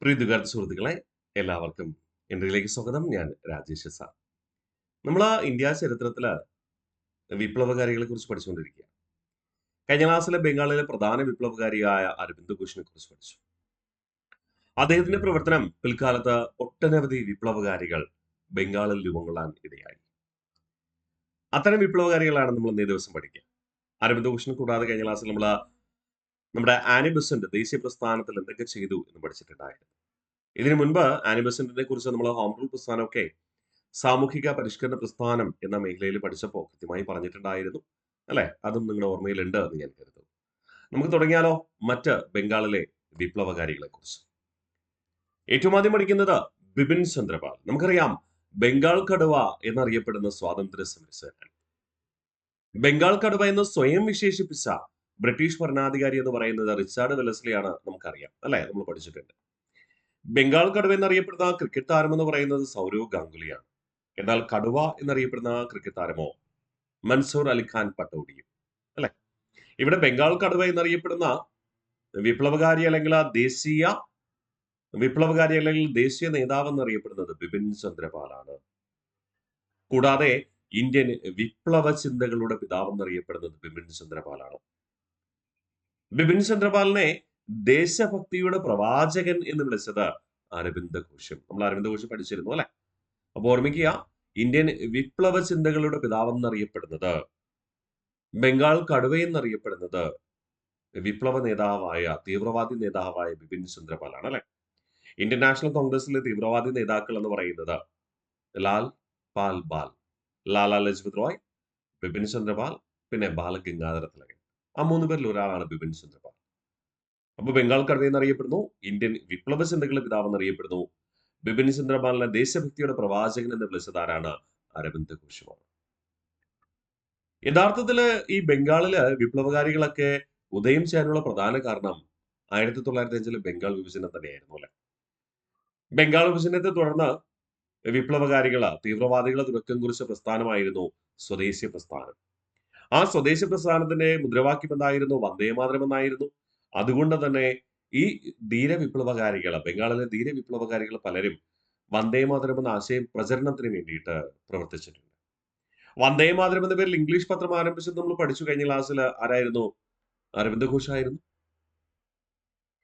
പ്രിയ വിദ്യാർത്ഥി സുഹൃത്തുക്കളെ, എല്ലാവർക്കും ഇന്ത്യയിലേക്ക് സ്വാഗതം. ഞാൻ രാജേഷ് സാർ. നമ്മൾ ഇന്ത്യ ചരിത്രത്തില് വിപ്ലവകാരികളെ കുറിച്ച് പഠിച്ചുകൊണ്ടിരിക്കുക. കഴിഞ്ഞ ക്ലാസ്സിലെ ബംഗാളിലെ പ്രധാന വിപ്ലവകാരിയായ അരവിന്ദ് ഘോഷിനെ കുറിച്ച് പഠിച്ചു. അദ്ദേഹത്തിന്റെ പ്രവർത്തനം പിൽക്കാലത്ത് ഒട്ടനവധി വിപ്ലവകാരികൾ ബംഗാളിൽ രൂപം കൊള്ളാൻ ഇടയായി. അത്തരം വിപ്ലവകാരികളാണ് നമ്മൾ ഇന്നേ ദിവസം പഠിക്കുക. അരവിന്ദ് ഘോഷിനെ കൂടാതെ കഴിഞ്ഞ ക്ലാസ്സിൽ നമ്മൾ നമ്മുടെ ആനി ബെസന്റ് ദേശീയ പ്രസ്ഥാനത്തിൽ എന്തൊക്കെ ചെയ്തു എന്ന് പഠിച്ചിട്ടുണ്ടായിരുന്നു. ഇതിനു മുൻപ് ആനി ബെസന്റിനെ കുറിച്ച് നമ്മൾ ഹോം റൂൾ പ്രസ്ഥാനമൊക്കെ സാമൂഹിക പരിഷ്കരണ പ്രസ്ഥാനം എന്ന മേഖലയിൽ പഠിച്ചപ്പോൾ കൃത്യമായി പറഞ്ഞിട്ടുണ്ടായിരുന്നു അല്ലെ? അതും നിങ്ങളുടെ ഓർമ്മയിലുണ്ട് എന്ന് ഞാൻ കരുതുന്നു. നമുക്ക് തുടങ്ങിയാലോ മറ്റ് ബംഗാളിലെ വിപ്ലവകാരികളെ കുറിച്ച്. ഏറ്റവും ആദ്യം പഠിക്കുന്നത് ബിപിൻ ചന്ദ്രപാൽ. നമുക്കറിയാം, ബംഗാൾ കടുവ എന്നറിയപ്പെടുന്ന സ്വാതന്ത്ര്യ സമരസേനാനി. ബംഗാൾ കടുവ എന്ന് സ്വയം വിശേഷിപ്പിച്ച ബ്രിട്ടീഷ് ഭരണാധികാരി എന്ന് പറയുന്നത് റിച്ചാർഡ് വെല്ലസ്ലിയാണ്. നമുക്കറിയാം അല്ലെ? നമ്മൾ പഠിച്ചിട്ടുണ്ട്. ബംഗാൾ കടുവ എന്നറിയപ്പെടുന്ന ക്രിക്കറ്റ് താരം എന്ന് പറയുന്നത് സൗരവ് ഗാംഗുലിയാണ്. എന്നാൽ കടുവ എന്നറിയപ്പെടുന്ന ക്രിക്കറ്റ് താരമോ മൻസൂർ അലിഖാൻ പട്ടോഡിയും അല്ലെ? ഇവിടെ ബംഗാൾ കടുവ എന്നറിയപ്പെടുന്ന വിപ്ലവകാരി അല്ലെങ്കിൽ ദേശീയ നേതാവ് എന്നറിയപ്പെടുന്നത് ബിപിൻ ചന്ദ്രപാലാണ്. കൂടാതെ ഇന്ത്യൻ വിപ്ലവ ചിന്തകളുടെ പിതാവ് എന്നറിയപ്പെടുന്നത് ബിപിൻ ചന്ദ്രപാലാണ്. ബിപിൻ ചന്ദ്രപാലിനെ ദേശഭക്തിയുടെ പ്രവാചകൻ എന്ന് വിളിച്ചത് അരവിന്ദ് ഘോഷും. നമ്മൾ അരവിന്ദ് ഘോഷ് പഠിച്ചിരുന്നു അല്ലെ? അപ്പൊ ഓർമ്മിക്കുക, ഇന്ത്യൻ വിപ്ലവ ചിന്തകളുടെ പിതാവ് എന്നറിയപ്പെടുന്നത്, ബംഗാൾ കടുവ എന്നറിയപ്പെടുന്നത് വിപ്ലവ നേതാവായ തീവ്രവാദി നേതാവായ ബിപിൻ ചന്ദ്രപാലാണ് അല്ലെ? ഇന്ത്യൻ നാഷണൽ കോൺഗ്രസിലെ തീവ്രവാദി നേതാക്കൾ എന്ന് പറയുന്നത് ലാൽ പാൽ ബാൽ, ലാലാ ലജ്പത് റോയ്, ബിപിൻ ചന്ദ്രപാൽ, പിന്നെ ബാലഗംഗാധര തിലകൻ. ആ 3 പേരിൽ ഒരാളാണ് ബിപിൻ ചന്ദ്രപാൽ. അപ്പൊ ബംഗാൾ കടുവ എന്നറിയപ്പെടുന്നു, ഇന്ത്യൻ വിപ്ലവ ചിന്തകളുടെ പിതാവ് എന്നറിയപ്പെടുന്നു. ബിപിൻ ചന്ദ്രപാലിനെ ദേശഭക്തിയുടെ പ്രവാചകൻ എന്ന് വിളിച്ചത് ആരാണ്? അരവിന്ദ് ഘോഷുമാണ്. യഥാർത്ഥത്തില് ഈ ബംഗാളില് വിപ്ലവകാരികളൊക്കെ ഉദയം ചെയ്യാനുള്ള പ്രധാന കാരണം 1905 ബംഗാൾ വിഭജനം തന്നെയായിരുന്നു അല്ലെ? ബംഗാൾ വിഭജനത്തെ തുടർന്ന് വിപ്ലവകാരികള് തീവ്രവാദികളെ തുടക്കം കുറിച്ച പ്രസ്ഥാനമായിരുന്നു സ്വദേശി പ്രസ്ഥാനം. ആ സ്വദേശി പ്രസ്ഥാനത്തിന്റെ മുദ്രാവാക്യം എന്തായിരുന്നു? വന്ദേമാതരം എന്നായിരുന്നു. അതുകൊണ്ട് തന്നെ ഈ ബംഗാളിലെ ധീര വിപ്ലവകാരികൾ പലരും വന്ദേമാതരം എന്ന ആശയം പ്രചരണത്തിന് വേണ്ടിയിട്ട് പ്രവർത്തിച്ചിട്ടുണ്ട്. വന്ദേമാതരം എന്ന പേരിൽ ഇംഗ്ലീഷ് പത്രം ആരംഭിച്ചത് നമ്മൾ പഠിച്ചു കഴിഞ്ഞ ക്ലാസ്സിൽ. ആരായിരുന്നു? അരവിന്ദ് ഘോഷ് ആയിരുന്നു.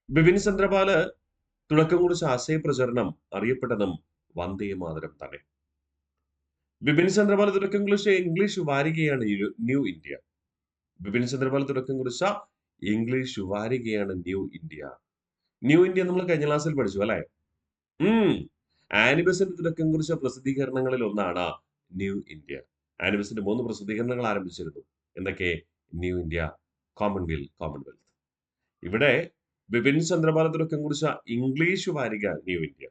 ബിപിൻ ചന്ദ്രപാല് തുടക്കം കുറിച്ച ആശയ പ്രചരണം അറിയപ്പെട്ടതും വന്ദേമാതരം തന്നെ. ബിപിൻ ചന്ദ്രപാൽ തുടക്കം കുറിച്ച ഇംഗ്ലീഷ് വാരികയാണ് ന്യൂ ഇന്ത്യ. ബിപിൻ ചന്ദ്രപാൽ തുടക്കം കുറിച്ച ഇംഗ്ലീഷ് വാരികയാണ് ന്യൂ ഇന്ത്യ. ന്യൂ ഇന്ത്യ നമ്മൾ കഴിഞ്ഞ ക്ലാസ്സിൽ പഠിച്ചു അല്ലെ? ആനി ബെസന്റ് തുടക്കം കുറിച്ച പ്രസിദ്ധീകരണങ്ങളിൽ ഒന്നാണ് ന്യൂ ഇന്ത്യ. ആനി ബെസന്റ് 3 പ്രസിദ്ധീകരണങ്ങൾ ആരംഭിച്ചിരുന്നു. എന്തൊക്കെ? New India, Commonwealth. ഇവിടെ ബിപിൻ ചന്ദ്രപാൽ തുടക്കം കുറിച്ച ഇംഗ്ലീഷ് വാരിക ന്യൂ ഇന്ത്യ.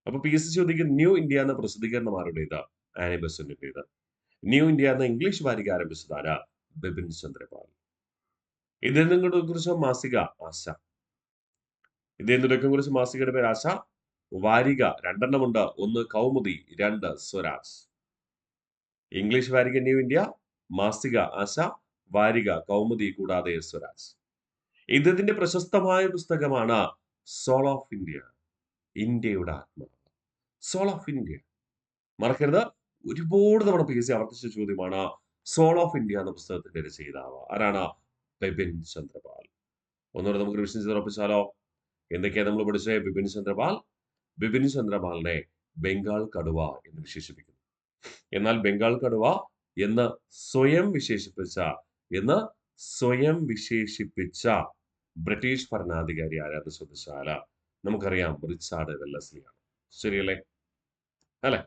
അപ്പൊ PSC ചോദിക്കും, ന്യൂ ഇന്ത്യ എന്ന പ്രസിദ്ധീകരണം ആരുടേത്? ആനി ബെസന്റിന്റേത്. ന്യൂ ഇന്ത്യ എന്ന ഇംഗ്ലീഷ് വാരിക ആരംഭിച്ചത് ആരാ? ബിപിൻ ചന്ദ്രപാൽ. ഇദ്ദേഹം കുറിച്ച മാസിക ആശ. ഇദ്ദേഹം തുടക്കം കുറിച്ച മാസികയുടെ പേര് ആശ. വാരിക 2 എണ്ണമുണ്ട്. 1 കൗമുദി, 2 സ്വരാജ്. ഇംഗ്ലീഷ് വാരിക ന്യൂ ഇന്ത്യ, മാസിക ആശ, വാരിക കൗമുദി, കൂടാതെ സ്വരാജ്. ഇദ്ദേഹത്തിന്റെ പ്രശസ്തമായ പുസ്തകമാണ് സോൾ ഓഫ് ഇന്ത്യ, ഇന്ത്യയുടെ ആത്മാവ്. സോൾ ഓഫ് ഇന്ത്യ മറക്കരുത്. ഒരുപാട് തവണ PSC ആവർത്തിച്ച ചോദ്യമാണ്. സോൾ ഓഫ് ഇന്ത്യ എന്ന പുസ്തകത്തിന്റെ രചയിതാവ് ആരാണ്? ബിപിൻ ചന്ദ്രപാൽ. ഒന്നുകൂടെ നമുക്ക് റിവിഷൻ ചെയ്ത് ഉറപ്പിച്ചാലോ? എന്തൊക്കെയാണ് നമ്മൾ പഠിച്ചത്? ബിപിൻ ചന്ദ്രപാലിനെ ബംഗാൾ കടുവ എന്ന് വിശേഷിപ്പിക്കുന്നു. എന്നാൽ ബംഗാൾ കടുവ എന്ന് സ്വയം വിശേഷിപ്പിച്ച ബ്രിട്ടീഷ് ഭരണാധികാരി ആരാന്ന് ചോദിച്ചാൽ നമുക്കറിയാം, റിച്ചാർഡ് വെല്ലസ്ലിയാണ്. ശരിയല്ലേ? അല്ലെ?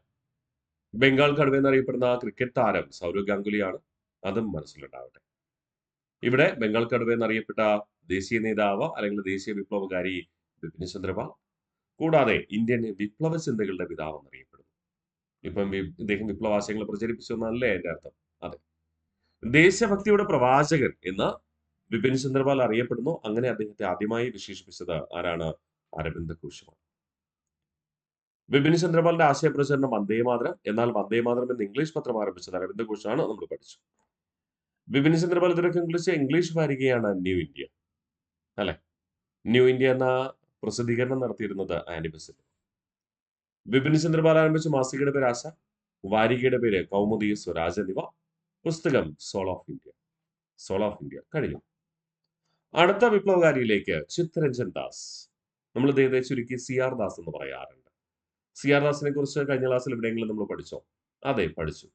ബംഗാൾ കടുവ എന്നറിയപ്പെടുന്ന ക്രിക്കറ്റ് താരം സൗരവ് ഗാംഗുലിയാണ്. അതും മനസ്സിലുണ്ടാവട്ടെ. ഇവിടെ ബംഗാൾ കടുവ എന്നറിയപ്പെട്ട ദേശീയ നേതാവ് അല്ലെങ്കിൽ ദേശീയ വിപ്ലവകാരി ബിപിൻ ചന്ദ്രപാൽ. കൂടാതെ ഇന്ത്യൻ വിപ്ലവ ചിന്തകളുടെ പിതാവ് എന്നറിയപ്പെടുന്നു. ഇപ്പം ഇദ്ദേഹം വിപ്ലവാശയങ്ങൾ പ്രചരിപ്പിച്ചു എന്നല്ലേ എന്റെ അർത്ഥം? അതെ. ദേശഭക്തിയുടെ പ്രവാചകൻ എന്ന് ബിപിൻ ചന്ദ്രപാൽ അറിയപ്പെടുന്നു. അങ്ങനെ അദ്ദേഹത്തെ ആദ്യമായി വിശേഷിപ്പിച്ചത് ആരാണ്? അരവിന്ദ് ഘോഷുമാണ്. ബിപിൻ ചന്ദ്രപാലിന്റെ ആശയപ്രചരണം വന്ദേമാതരം. എന്നാൽ വന്ദേമാതരം എന്ന ഇംഗ്ലീഷ് പത്രം ആരംഭിച്ചത് അരവിന്ദ് ഘോഷാണ്. നമ്മൾ പഠിച്ചു. ബിപിൻ ചന്ദ്രപാൽ തുടക്കം കുറിച്ച ഇംഗ്ലീഷ് വാരികയാണ് ന്യൂ ഇന്ത്യ അല്ലെ? ന്യൂ ഇന്ത്യ എന്ന പ്രസിദ്ധീകരണം നടത്തിയിരുന്നത് ആനി ബസന്റ്. വിപിൻ ചന്ദ്രപാൽ ആരംഭിച്ച മാസികയുടെ പേര് ആശ, വാരികയുടെ പേര് കൗമുദി, സ്വരാജ് എന്നിവ. പുസ്തകം soul of India. Soul of India കഴിഞ്ഞു. അടുത്ത വിപ്ലവകാരിയിലേക്ക് ചിത്തരഞ്ജൻ ദാസ്. നമ്മൾ ഇദ്ദേഹത്തെ ചുരുക്കി CR ദാസ് എന്ന് പറയാറുണ്ട്. CR ദാസിനെ കുറിച്ച് കഴിഞ്ഞ ക്ലാസ്സിൽ എവിടെയെങ്കിലും നമ്മൾ പഠിച്ചോ? അതെ, പഠിച്ചു.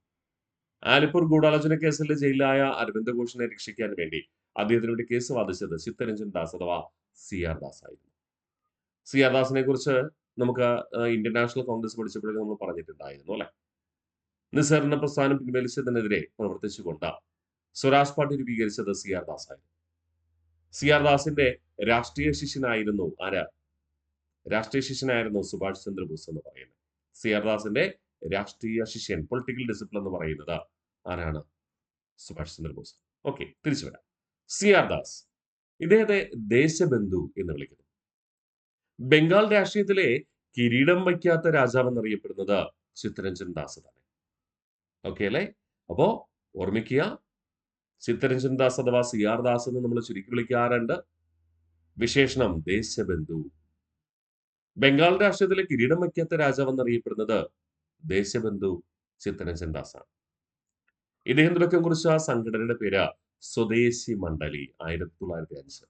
ആലിപ്പൂർ ഗൂഢാലോചന കേസിൽ ജയിലിലായ അരവിന്ദ് ഘോഷിനെ രക്ഷിക്കാൻ വേണ്ടി അദ്ദേഹത്തിന് വേണ്ടി കേസ് വാദിച്ചത് ചിത്തരഞ്ജൻ ദാസ് അഥവാ CR ദാസ് ആയിരുന്നു. CR ദാസിനെ കുറിച്ച് നമുക്ക് ഇന്ത്യൻ നാഷണൽ കോൺഗ്രസ് പഠിച്ചപ്പോഴൊക്കെ നമ്മൾ പറഞ്ഞിട്ടുണ്ടായിരുന്നു അല്ലെ. നിസ്സഹകരണ പ്രസ്ഥാനം പിൻവലിച്ചതിനെതിരെ പ്രവർത്തിച്ചുകൊണ്ട് സ്വരാജ് പാർട്ടി രൂപീകരിച്ചത് CR ദാസ് ആയിരുന്നു. CR ദാസിന്റെ രാഷ്ട്രീയ ശിഷ്യനായിരുന്നു ആര്? രാഷ്ട്രീയ ശിഷ്യനായിരുന്നു സുഭാഷ് ചന്ദ്രബോസ് എന്ന് പറയുന്നത്. CR ദാസിന്റെ രാഷ്ട്രീയ ശിഷ്യൻ, പൊളിറ്റിക്കൽ ഡിസിപ്ലിൻ എന്ന് പറയുന്നത് ആരാണ്? സുഭാഷ് ചന്ദ്രബോസ്. ഓക്കെ, തിരിച്ചു വരാം. CR ദാസ്, ഇദ്ദേഹത്തെ ദേശബന്ധു എന്ന് വിളിക്കുന്നു. ബംഗാൾ രാഷ്ട്രീയത്തിലെ കിരീടം വയ്ക്കാത്ത രാജാവ് എന്നറിയപ്പെടുന്നത് ചിത്തരഞ്ജൻ ദാസ് തന്നെ. ഓക്കെ അല്ലേ? അപ്പോ ഓർമ്മിക്കുക, ചിത്തരഞ്ജൻ ദാസ് അഥവാ CR ദാസ് എന്ന് നമ്മൾ ചുരുക്കി വിളിക്കാറുണ്ട്. വിശേഷണം ദേശബന്ധു. ബംഗാൾ രാഷ്ട്രീയത്തിലെ കിരീടം വയ്ക്കാത്ത രാജാവ് എന്നറിയപ്പെടുന്നത് ദേശബന്ധു ചിത്തരഞ്ജൻ ദാസ് ആണ്. ഇദ്ദേഹം തുടക്കം കുറിച്ച സംഘടനയുടെ പേര് സ്വദേശി മണ്ഡലി. 1905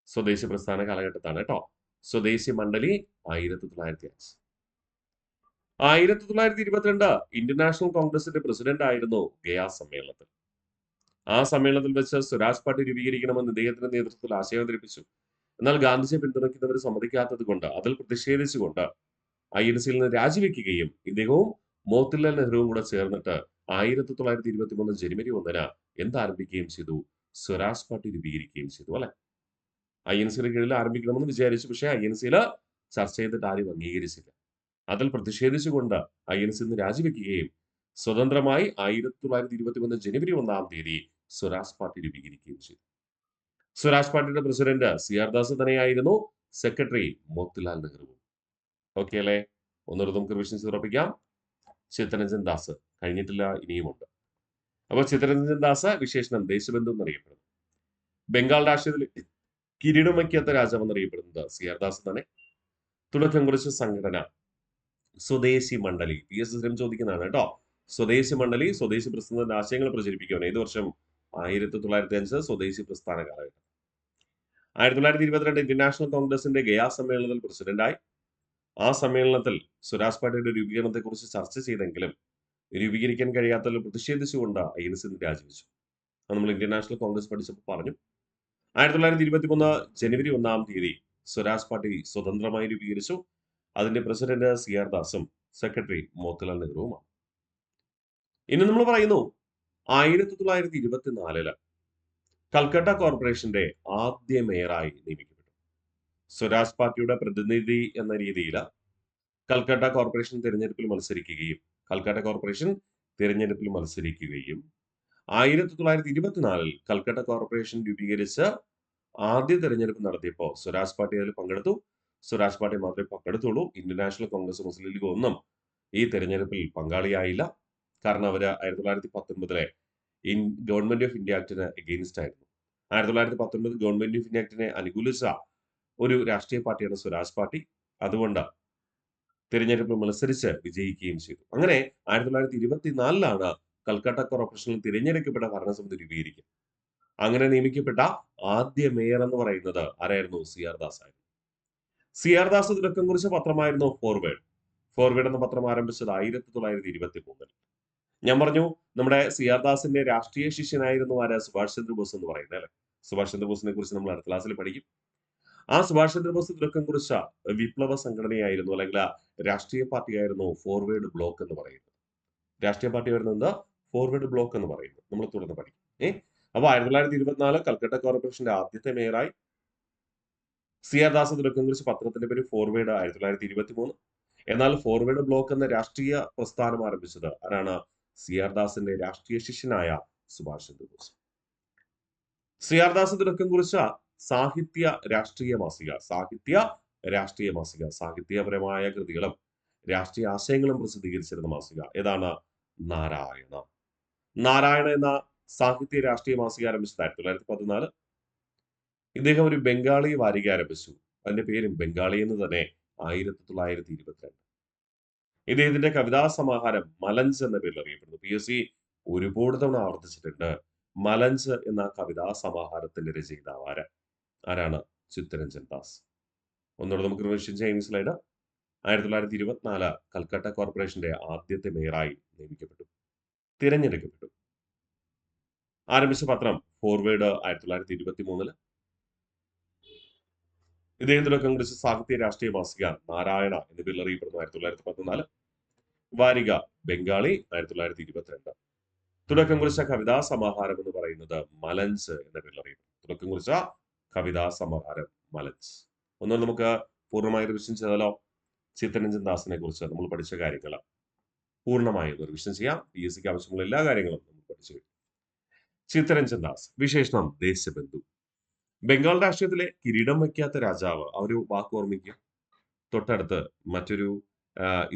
സ്വദേശി പ്രസ്ഥാന കാലഘട്ടത്താണ് കേട്ടോ. സ്വദേശി മണ്ഡലി 1905. 1922 ഇന്ത്യൻ നാഷണൽ കോൺഗ്രസിന്റെ പ്രസിഡന്റ് ആയിരുന്നു ഗയാ സമ്മേളനത്തിൽ. ആ സമ്മേളനത്തിൽ വെച്ച് സ്വരാജ് പാർട്ടി രൂപീകരിക്കണമെന്ന് ഇദ്ദേഹത്തിന്റെ നേതൃത്വത്തിൽ ആശയം അവതരിപ്പിച്ചു. എന്നാൽ ഗാന്ധിജിയെ പിന്തുണയ്ക്കുന്നവർ സമ്മതിക്കാത്തത് കൊണ്ട്, അതിൽ പ്രതിഷേധിച്ചുകൊണ്ട് INC-യിൽ നിന്ന് രാജിവെക്കുകയും ഇദ്ദേഹവും മോത്തിലാൽ നെഹ്റുവും കൂടെ ചേർന്നിട്ട് 1923 ജനുവരി 1 എന്താരംഭിക്കുകയും ചെയ്തു? സ്വരാജ് പാർട്ടി രൂപീകരിക്കുകയും ചെയ്തു അല്ലെ. INC-യുടെ കീഴിൽ ആരംഭിക്കണമെന്ന് വിചാരിച്ചു. പക്ഷേ INC-യിൽ ചർച്ച ചെയ്തിട്ട് ആരും അംഗീകരിച്ചില്ല. അതിൽ പ്രതിഷേധിച്ചുകൊണ്ട് INC നിന്ന് രാജിവെക്കുകയും സ്വതന്ത്രമായി 1923 ജനുവരി 1 സ്വരാജ് പാർട്ടി രൂപീകരിക്കുകയും ചെയ്തു. സ്വരാജ് പാർട്ടിയുടെ പ്രസിഡന്റ് CR ദാസ് തന്നെയായിരുന്നു. സെക്രട്ടറി മോത്തിലാൽ നെഹ്റു. ഓക്കെ അല്ലേ? ഒന്നുകൂടെ നമുക്ക് റിവിഷൻ ഉറപ്പിക്കാം. ചിത്തരഞ്ജൻ ദാസ് കഴിഞ്ഞിട്ടില്ല, ഇനിയുമുണ്ട്. അപ്പോൾ ചിത്തരഞ്ജൻ ദാസ് വിശേഷണം ദേശബന്ധു എന്നറിയപ്പെടുന്നു. ബംഗാൾ രാഷ്ട്രീയത്തിൽ കിരീടം വയ്ക്കാത്ത രാജാവ് എന്നറിയപ്പെടുന്നത് CR ദാസ് തന്നെ. തുടക്കം കുറിച്ച സംഘടന സ്വദേശി മണ്ഡലി. PS സ്ഥിരം ചോദിക്കുന്നതാണ് കേട്ടോ. സ്വദേശി മണ്ഡലി സ്വദേശി പ്രസ്ഥാനത്തിന്റെ ആശയങ്ങൾ പ്രചരിപ്പിക്കുവാൻ. ഏത് വർഷം? 1905 സ്വദേശി പ്രസ്ഥാന കാലഘട്ടം. 1922 ഇന്ത്യൻ നാഷണൽ കോൺഗ്രസിന്റെ ഗയാ സമ്മേളനത്തിൽ പ്രസിഡന്റായി. ആ സമ്മേളനത്തിൽ സ്വരാജ് പാർട്ടിയുടെ രൂപീകരണത്തെ കുറിച്ച് ചർച്ച ചെയ്തെങ്കിലും രൂപീകരിക്കാൻ കഴിയാത്തതിൽ പ്രതിഷേധിച്ചുകൊണ്ട് INC രാജിവെച്ചു. അത് നമ്മൾ ഇന്ത്യൻ നാഷണൽ കോൺഗ്രസ് പഠിച്ചപ്പോൾ പറഞ്ഞു. 1923 ജനുവരി 1 സ്വരാജ് പാർട്ടി സ്വതന്ത്രമായി രൂപീകരിച്ചു. അതിന്റെ പ്രസിഡന്റ് CR ദാസും സെക്രട്ടറി മോത്തിലാൽ നെഹ്റുവുമാണ്. ഇനി നമ്മൾ പറയുന്നു 1924 കൽക്കട്ട കോർപ്പറേഷന്റെ ആദ്യ മേയറായി നിയമിക്കപ്പെട്ടു. സ്വരാജ് പാർട്ടിയുടെ പ്രതിനിധി എന്ന രീതിയിൽ കൽക്കട്ട കോർപ്പറേഷൻ തിരഞ്ഞെടുപ്പിൽ മത്സരിക്കുകയും 1924 കൽക്കട്ട കോർപ്പറേഷൻ രൂപീകരിച്ച് ആദ്യ തെരഞ്ഞെടുപ്പ് നടത്തിയപ്പോൾ സ്വരാജ് പാർട്ടി അതിൽ പങ്കെടുത്തു. സ്വരാജ് പാർട്ടി മാത്രമേ പങ്കെടുത്തുള്ളൂ. ഇന്ത്യൻ നാഷണൽ കോൺഗ്രസ്, മുസ്ലിം ലീഗ് ഒന്നും ഈ തെരഞ്ഞെടുപ്പിൽ പങ്കാളിയായില്ല. കാരണം അവർ 1919 ഗവൺമെന്റ് ഓഫ് ഇന്ത്യ ആക്ടിന് എഗെയിൻസ്റ്റ് ആയിരുന്നു. 1919 ഗവൺമെന്റ് ഓഫ് ഇന്ത്യ ആക്ടിനെ അനുകൂലിച്ച ഒരു രാഷ്ട്രീയ പാർട്ടിയാണ് സ്വരാജ് പാർട്ടി. അതുകൊണ്ട് തിരഞ്ഞെടുപ്പിൽ മത്സരിച്ച് വിജയിക്കുകയും ചെയ്തു. അങ്ങനെ 1924 കൽക്കട്ട കോർപ്പറേഷനിൽ തിരഞ്ഞെടുക്കപ്പെട്ട ഭരണസമിതി രൂപീകരിക്കും. അങ്ങനെ നിയമിക്കപ്പെട്ട ആദ്യ മേയർ എന്ന് പറയുന്നത് ആരായിരുന്നു? CR ദാസ് ആയിരുന്നു. CR ദാസ് തുടക്കം കുറിച്ച പത്രമായിരുന്നു ഫോർവേഡ്. ഫോർവേഡ് എന്ന പത്രം ആരംഭിച്ചത് 1923. ഞാൻ പറഞ്ഞു നമ്മുടെ CR ദാസിന്റെ രാഷ്ട്രീയ ശിഷ്യനായിരുന്നു ആര്? സുഭാഷ് ചന്ദ്രബോസ് എന്ന് പറയുന്നത് അല്ലെ. സുഭാഷ് ചന്ദ്രബോസിനെ കുറിച്ച് നമ്മൾ അടുത്ത ക്ലാസ്സിൽ പഠിക്കും. ആ സുഭാഷ് ചന്ദ്രബോസ് തുടക്കം കുറിച്ച വിപ്ലവ സംഘടനയായിരുന്നു, അല്ലെങ്കിൽ രാഷ്ട്രീയ പാർട്ടിയായിരുന്നു ഫോർവേഡ് ബ്ലോക്ക് എന്ന് പറയുന്നത്. രാഷ്ട്രീയ പാർട്ടി വരുന്നത് ഫോർവേഡ് ബ്ലോക്ക് എന്ന് പറയുന്നത് നമ്മൾ തുടർന്ന് പഠിക്കും. അപ്പൊ 1924 കൽക്കട്ട കോർപ്പറേഷന്റെ ആദ്യത്തെ മേയറായി. CR ദാസ് തുടക്കം കുറിച്ച പത്രത്തിന്റെ പേര് ഫോർവേഡ്. 1923. എന്നാൽ ഫോർവേഡ് ബ്ലോക്ക് എന്ന രാഷ്ട്രീയ പ്രസ്ഥാനം ആരംഭിച്ചത് ആരാണ്? CR ദാസിന്റെ രാഷ്ട്രീയ ശിഷ്യനായ സുഭാഷ് ചന്ദ്രബോസ്. CR ദാസ് തുടക്കം കുറിച്ച സാഹിത്യ രാഷ്ട്രീയ മാസിക, സാഹിത്യപരമായ കൃതികളും രാഷ്ട്രീയ ആശയങ്ങളും പ്രസിദ്ധീകരിച്ചിരുന്ന മാസിക ഏതാണ്? നാരായണ. നാരായണ എന്ന സാഹിത്യ രാഷ്ട്രീയ മാസിക ആരംഭിച്ചത് 1914. ഇദ്ദേഹം ഒരു ബംഗാളി വാരിക ആരംഭിച്ചു. അതിന്റെ പേരും ബംഗാളി എന്ന് തന്നെ. 1922. ഇദ്ദേഹത്തിന്റെ കവിതാ സമാഹാരം മലഞ്ച് എന്ന പേരിൽ അറിയപ്പെടുന്നു. PSC ഒരുപാട് തവണ ആവർത്തിച്ചിട്ടുണ്ട്. മലഞ്ച് എന്ന കവിതാ സമാഹാരത്തിന്റെ രചയിതാവ് ആരാണ്? ചിത്തരഞ്ജൻ ദാസ്. ഒന്നുകൂടെ നമുക്ക് റിവിഷൻ ചെയ്യാൻ സ്ലൈഡ്. 1924 കൽക്കട്ട കോർപ്പറേഷന്റെ ആദ്യത്തെ മേയറായി തിരഞ്ഞെടുക്കപ്പെട്ടു. ആരംഭിച്ച പത്രം ഫോർവേഡ് 1923. ഇദ്ദേഹം തുടക്കം കുറിച്ച സാഹിത്യ രാഷ്ട്രീയ മാസിക നാരായണ എന്ന പേരിൽ അറിയപ്പെടുന്നു 1914. വാരിക ബംഗാളി 1922. തുടക്കം കുറിച്ച കവിതാ സമാഹാരം എന്ന് പറയുന്നത് മലഞ്ച് എന്ന പേരിൽ അറിയപ്പെടുന്നു. തുടക്കം കുറിച്ച കവിതാ സമാഹാരം മലഞ്ച്. ഒന്നും നമുക്ക് പൂർണ്ണമായി റിവിഷൻ ചെയ്താലോ? ചിത്തരഞ്ജൻ ദാസിനെ കുറിച്ച് നമ്മൾ പഠിച്ച കാര്യങ്ങൾ പൂർണ്ണമായി ഒന്ന് റിവിഷൻ ചെയ്യാം. PSCക്ക് ആവശ്യമുള്ള എല്ലാ കാര്യങ്ങളും നമ്മൾ പഠിച്ചു. ചിത്തരഞ്ജൻ ദാസ്, വിശേഷണം ദേശബന്ധു. ബംഗാൾ രാഷ്ട്രീയത്തിലെ കിരീടം വയ്ക്കാത്ത രാജാവ്. ആ ഒരു വാക്ക് ഓർമ്മിക്കുക. തൊട്ടടുത്ത് മറ്റൊരു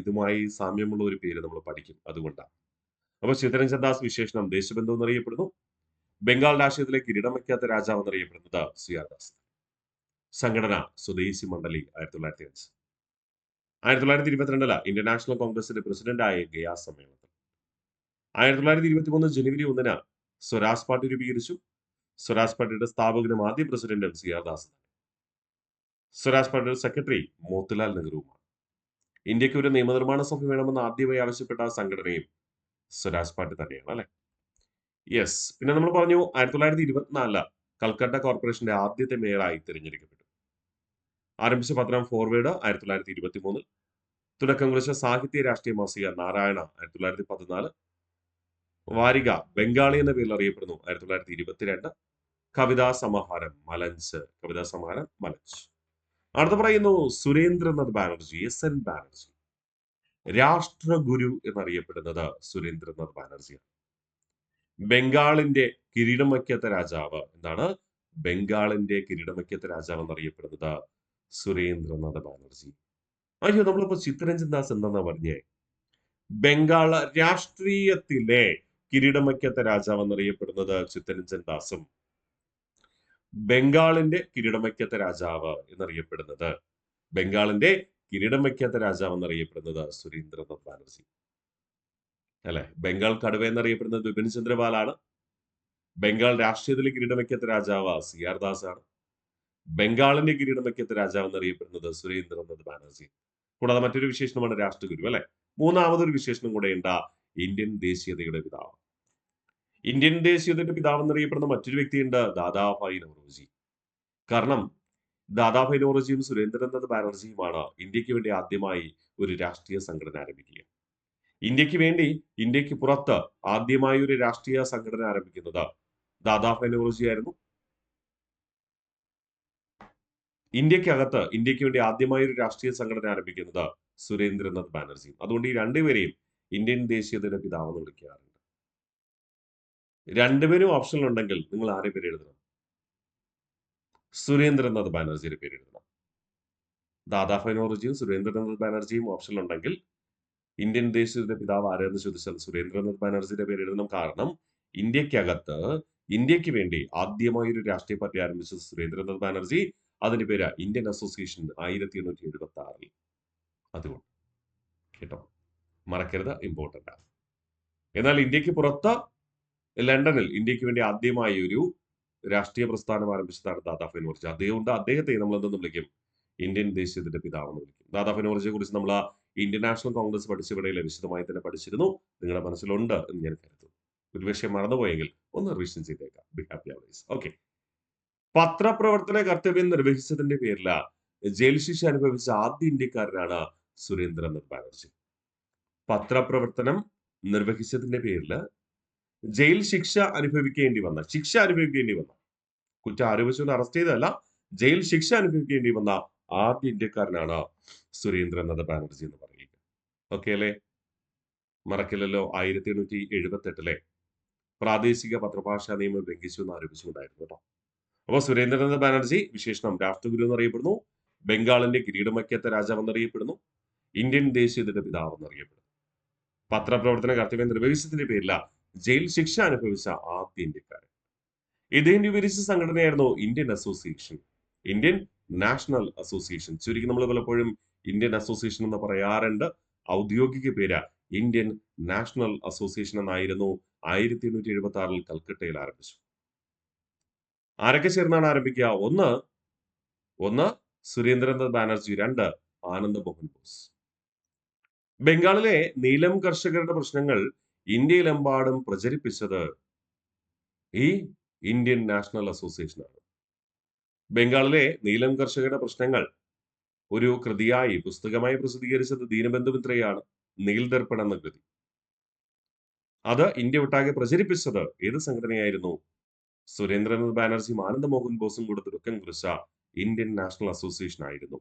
ഇതുമായി സാമ്യമുള്ള ഒരു പേര് നമ്മൾ പഠിക്കും, അതുകൊണ്ടാണ്. അപ്പോൾ ചിത്തരഞ്ജൻ ദാസ് വിശേഷണം ദേശബന്ധു എന്നറിയപ്പെടുന്നു. ബംഗാൾ രാഷ്ട്രീയത്തിലെ കിരീടം വയ്ക്കാത്ത രാജാവ് എന്നറിയപ്പെടുന്നത് CR ദാസ്. സംഘടന സ്വദേശി മണ്ഡലി 1905. 1922 ഇന്ത്യൻ നാഷണൽ കോൺഗ്രസിന്റെ പ്രസിഡന്റായ ഗയാ സമ്മേളനത്തിൽ. 1923 ജനുവരി 1 സ്വരാജ് പാർട്ടി രൂപീകരിച്ചു. സ്വരാജ് പാർട്ടിയുടെ സ്ഥാപകനും ആദ്യ പ്രസിഡന്റും CR ദാസ്. സ്വരാജ് പാർട്ടിയുടെ സെക്രട്ടറി മോത്തിലാൽ നെഹ്റുവുമാണ്. ഇന്ത്യക്ക് ഒരു നിയമനിർമ്മാണ സഭ വേണമെന്ന് ആദ്യമായി ആവശ്യപ്പെട്ട സംഘടനയും സ്വരാജ് പാർട്ടി തന്നെയാണ്, അല്ലെ? യെസ്. പിന്നെ നമ്മൾ പറഞ്ഞു 1924 കൽക്കട്ട കോർപ്പറേഷന്റെ ആദ്യത്തെ മേയറായി തിരഞ്ഞെടുക്കപ്പെട്ടു. ആരംഭിച്ച പത്രം ഫോർവേഡ് 1923. തുടക്കം കുറിച്ച സാഹിത്യ രാഷ്ട്രീയ മാസിക നാരായണ 1914. വാരിക ബംഗാളി എന്ന പേരിൽ അറിയപ്പെടുന്നു 1922. കവിതാ സമാഹാരം മലഞ്ച്. അടുത്ത പറയുന്നു സുരേന്ദ്രനാഥ് ബാനർജി, SN ബാനർജി. രാഷ്ട്രഗുരു എന്നറിയപ്പെടുന്നത് സുരേന്ദ്രനാഥ് ബാനർജിയാണ്. ബംഗാളിന്റെ കിരീടം വയ്ക്കാത്ത രാജാവ്. എന്താണ്? ബംഗാളിന്റെ കിരീടം വയ്ക്കാത്ത രാജാവ് എന്നറിയപ്പെടുന്നത് സുരേന്ദ്രനാഥ് ബാനർജി. അയ്യോ, നമ്മളിപ്പോ ചിത്തരഞ്ജൻ ദാസ് എന്താന്നാ പറഞ്ഞേ? ബംഗാൾ രാഷ്ട്രീയത്തിലെ കിരീടം വയ്ക്കാത്ത രാജാവ് എന്നറിയപ്പെടുന്നത് ചിത്തരഞ്ജൻ ദാസും ബംഗാളിന്റെ കിരീടം വയ്ക്കാത്ത രാജാവ് എന്നറിയപ്പെടുന്നത് സുരേന്ദ്രനാഥ് ബാനർജി, അല്ലെ? ബംഗാൾ കടുവ എന്നറിയപ്പെടുന്നത് ബിപിൻ ചന്ദ്രപാലാണ്. ബംഗാൾ രാഷ്ട്രീയത്തിലെ കിരീടം വയ്ക്കാത്ത രാജാവ് CR ദാസ് ആണ്. ബംഗാളിന്റെ കിരീടം വയ്ക്കാത്ത രാജാവ് എന്നറിയപ്പെടുന്നത് സുരേന്ദ്രനാഥ് ബാനർജി. കൂടാതെ മറ്റൊരു വിശേഷണമാണ് രാഷ്ട്രഗുരു, അല്ലെ? മൂന്നാമതൊരു വിശേഷണം കൂടെ ഉണ്ട്, ഇന്ത്യൻ ദേശീയതയുടെ പിതാവ്. ഇന്ത്യൻ ദേശീയതയുടെ പിതാവ് എന്നറിയപ്പെടുന്ന മറ്റൊരു വ്യക്തിയുണ്ട്, ദാദാഭായ് നൗറോജി. കാരണം ദാദാഭായ് നൗറോജിയും സുരേന്ദ്രനാഥ് ബാനർജിയുമാണ് ഇന്ത്യക്ക് വേണ്ടി ആദ്യമായി ഒരു രാഷ്ട്രീയ സംഘടന ആരംഭിക്കുക. ഇന്ത്യക്ക് പുറത്ത് ആദ്യമായി ഒരു രാഷ്ട്രീയ സംഘടന ആരംഭിക്കുന്നത് ദാദാഭായ് നൗറോജി ആയിരുന്നു. ഇന്ത്യക്ക് വേണ്ടി ആദ്യമായി ഒരു രാഷ്ട്രീയ സംഘടന ആരംഭിക്കുന്നത് സുരേന്ദ്രനാഥ് ബാനർജി. അതുകൊണ്ട് ഈ രണ്ടുപേരെയും ഇന്ത്യൻ ദേശീയതയുടെ പിതാവ് എന്ന് വിളിക്കാറുണ്ട്. രണ്ടുപേരും ഓപ്ഷനിൽ ഉണ്ടെങ്കിൽ നിങ്ങൾ ആരെ പേര് എഴുതണം? സുരേന്ദ്രനാഥ് ബാനർജിയുടെ പേര് എഴുതണം. ദാദാഭായ് നൗറോജിയും സുരേന്ദ്രനാഥ് ബാനർജിയും ഓപ്ഷനിൽ ഉണ്ടെങ്കിൽ ഇന്ത്യൻ ദേശീയതയുടെ പിതാവ് ആരെന്ന് ചോദിച്ചാൽ സുരേന്ദ്രനാഥ് ബാനർജിയുടെ പേര് എഴുതണം. കാരണം ഇന്ത്യക്ക് വേണ്ടി ആദ്യമായി ഒരു രാഷ്ട്രീയ പാർട്ടി ആരംഭിച്ചത് സുരേന്ദ്രനാഥ് ബാനർജി. അതിന്റെ പേര് ഇന്ത്യൻ അസോസിയേഷൻ 1876. അതുകൊണ്ട് കേട്ടോ, മറക്കരുത്, ഇമ്പോർട്ടന്റ് ആണ്. എന്നാൽ ഇന്ത്യക്ക് പുറത്ത് ലണ്ടനിൽ ഇന്ത്യക്ക് വേണ്ടി ആദ്യമായി ഒരു രാഷ്ട്രീയ പ്രസ്ഥാനം ആരംഭിച്ചതാണ് ദാദാഭായ് നൗറോജി. അദ്ദേഹത്തെ നമ്മൾ എന്തെന്ന് വിളിക്കും? ഇന്ത്യൻ ദേശീയതയുടെ പിതാവ് എന്ന് വിളിക്കും. ദാദാഭായ് നൗറോജിയെ കുറിച്ച് നമ്മൾ ഇന്ത്യൻ നാഷണൽ കോൺഗ്രസ് പഠിച്ചവിടയിൽ വിശദമായി തന്നെ പഠിച്ചിരുന്നു. നിങ്ങളുടെ മനസ്സിലുണ്ട് എന്ന് ഞാൻ കരുതുന്നു. ഒരു വിഷയം മറന്നുപോയെങ്കിൽ ഒന്ന് റിവിഷൻ ചെയ്തേക്കാം. Be happy always. ഓക്കെ. പത്രപ്രവർത്തന കർത്തവ്യം നിർവഹിച്ചതിന്റെ പേരിൽ ജയിൽ ശിക്ഷ അനുഭവിച്ച ആദ്യ ഇന്ത്യക്കാരനാണ് സുരേന്ദ്രനാഥ് ബാനർജി. പത്രപ്രവർത്തനം നിർവഹിച്ചതിന്റെ പേരിൽ ജയിൽ ശിക്ഷ അനുഭവിക്കേണ്ടി വന്ന കുറ്റം ആരോപിച്ചുകൊണ്ട് അറസ്റ്റ് ചെയ്തതല്ല, ജയിൽ ശിക്ഷ അനുഭവിക്കേണ്ടി വന്ന ആദ്യ ഇന്ത്യക്കാരനാണ് സുരേന്ദ്രനാഥ് ബാനർജി എന്ന് പറയുക. ഓക്കെ അല്ലേ? മറക്കില്ലല്ലോ. 1878 പ്രാദേശിക പത്രഭാഷാ നിയമം ലംഘിച്ചു എന്ന് ആരോപിച്ചുകൊണ്ടായിരുന്നു കേട്ടോ. അപ്പോൾ സുരേന്ദ്രനാഥ് ബാനർജി വിശേഷണം രാഷ്ട്രഗുരു എന്നറിയപ്പെടുന്നു. ബംഗാളിന്റെ കിരീടം വയ്ക്കാത്ത രാജാവ് എന്നറിയപ്പെടുന്നു. ഇന്ത്യൻ ദേശീയതയുടെ പിതാവ് എന്നറിയപ്പെടുന്നു. പത്രപ്രവർത്തന കർത്തവ്യം നിർവഹിച്ചതിന്റെ പേരില ജയിൽ ശിക്ഷ അനുഭവിച്ച ആദ്യ ഇന്ത്യക്കാരൻ. ഇദ്ദേഹം രൂപീകരിച്ച സംഘടനയായിരുന്നു ഇന്ത്യൻ നാഷണൽ അസോസിയേഷൻ. ചുരുക്കി നമ്മൾ പലപ്പോഴും ഇന്ത്യൻ അസോസിയേഷൻ എന്ന് പറയാറുണ്ട്. ഔദ്യോഗിക പേര് ഇന്ത്യൻ നാഷണൽ അസോസിയേഷൻ എന്നായിരുന്നു 1876 കൽക്കട്ടയിൽ ആരംഭിച്ചു. ആരൊക്കെ ചേർന്നാണ് ആരംഭിക്കുക? ഒന്ന് സുരേന്ദ്രനാഥ് ബാനർജി, 2 ആനന്ദ് മോഹൻ ബോസ്. ബംഗാളിലെ നീലം കർഷകരുടെ പ്രശ്നങ്ങൾ ഇന്ത്യയിലെമ്പാടും പ്രചരിപ്പിച്ചത് ഈ ഇന്ത്യൻ നാഷണൽ അസോസിയേഷനാണ്. ബംഗാളിലെ നീലം കർഷകരുടെ പ്രശ്നങ്ങൾ ഒരു കൃതിയായി പുസ്തകമായി പ്രസിദ്ധീകരിച്ചത് ദീനബന്ധു മിത്രയാണ്. നീൽ ദർപ്പൺ എന്ന കൃതി. അത് ഇന്ത്യ ഒട്ടാകെ പ്രചരിപ്പിച്ചത് ഏത് സംഘടനയായിരുന്നു? സുരേന്ദ്രനാഥ് ബാനർജിയും ആനന്ദ് മോഹൻ ബോസും കൂടെ തുടക്കം കുറിച്ച ഇന്ത്യൻ നാഷണൽ അസോസിയേഷൻ ആയിരുന്നു.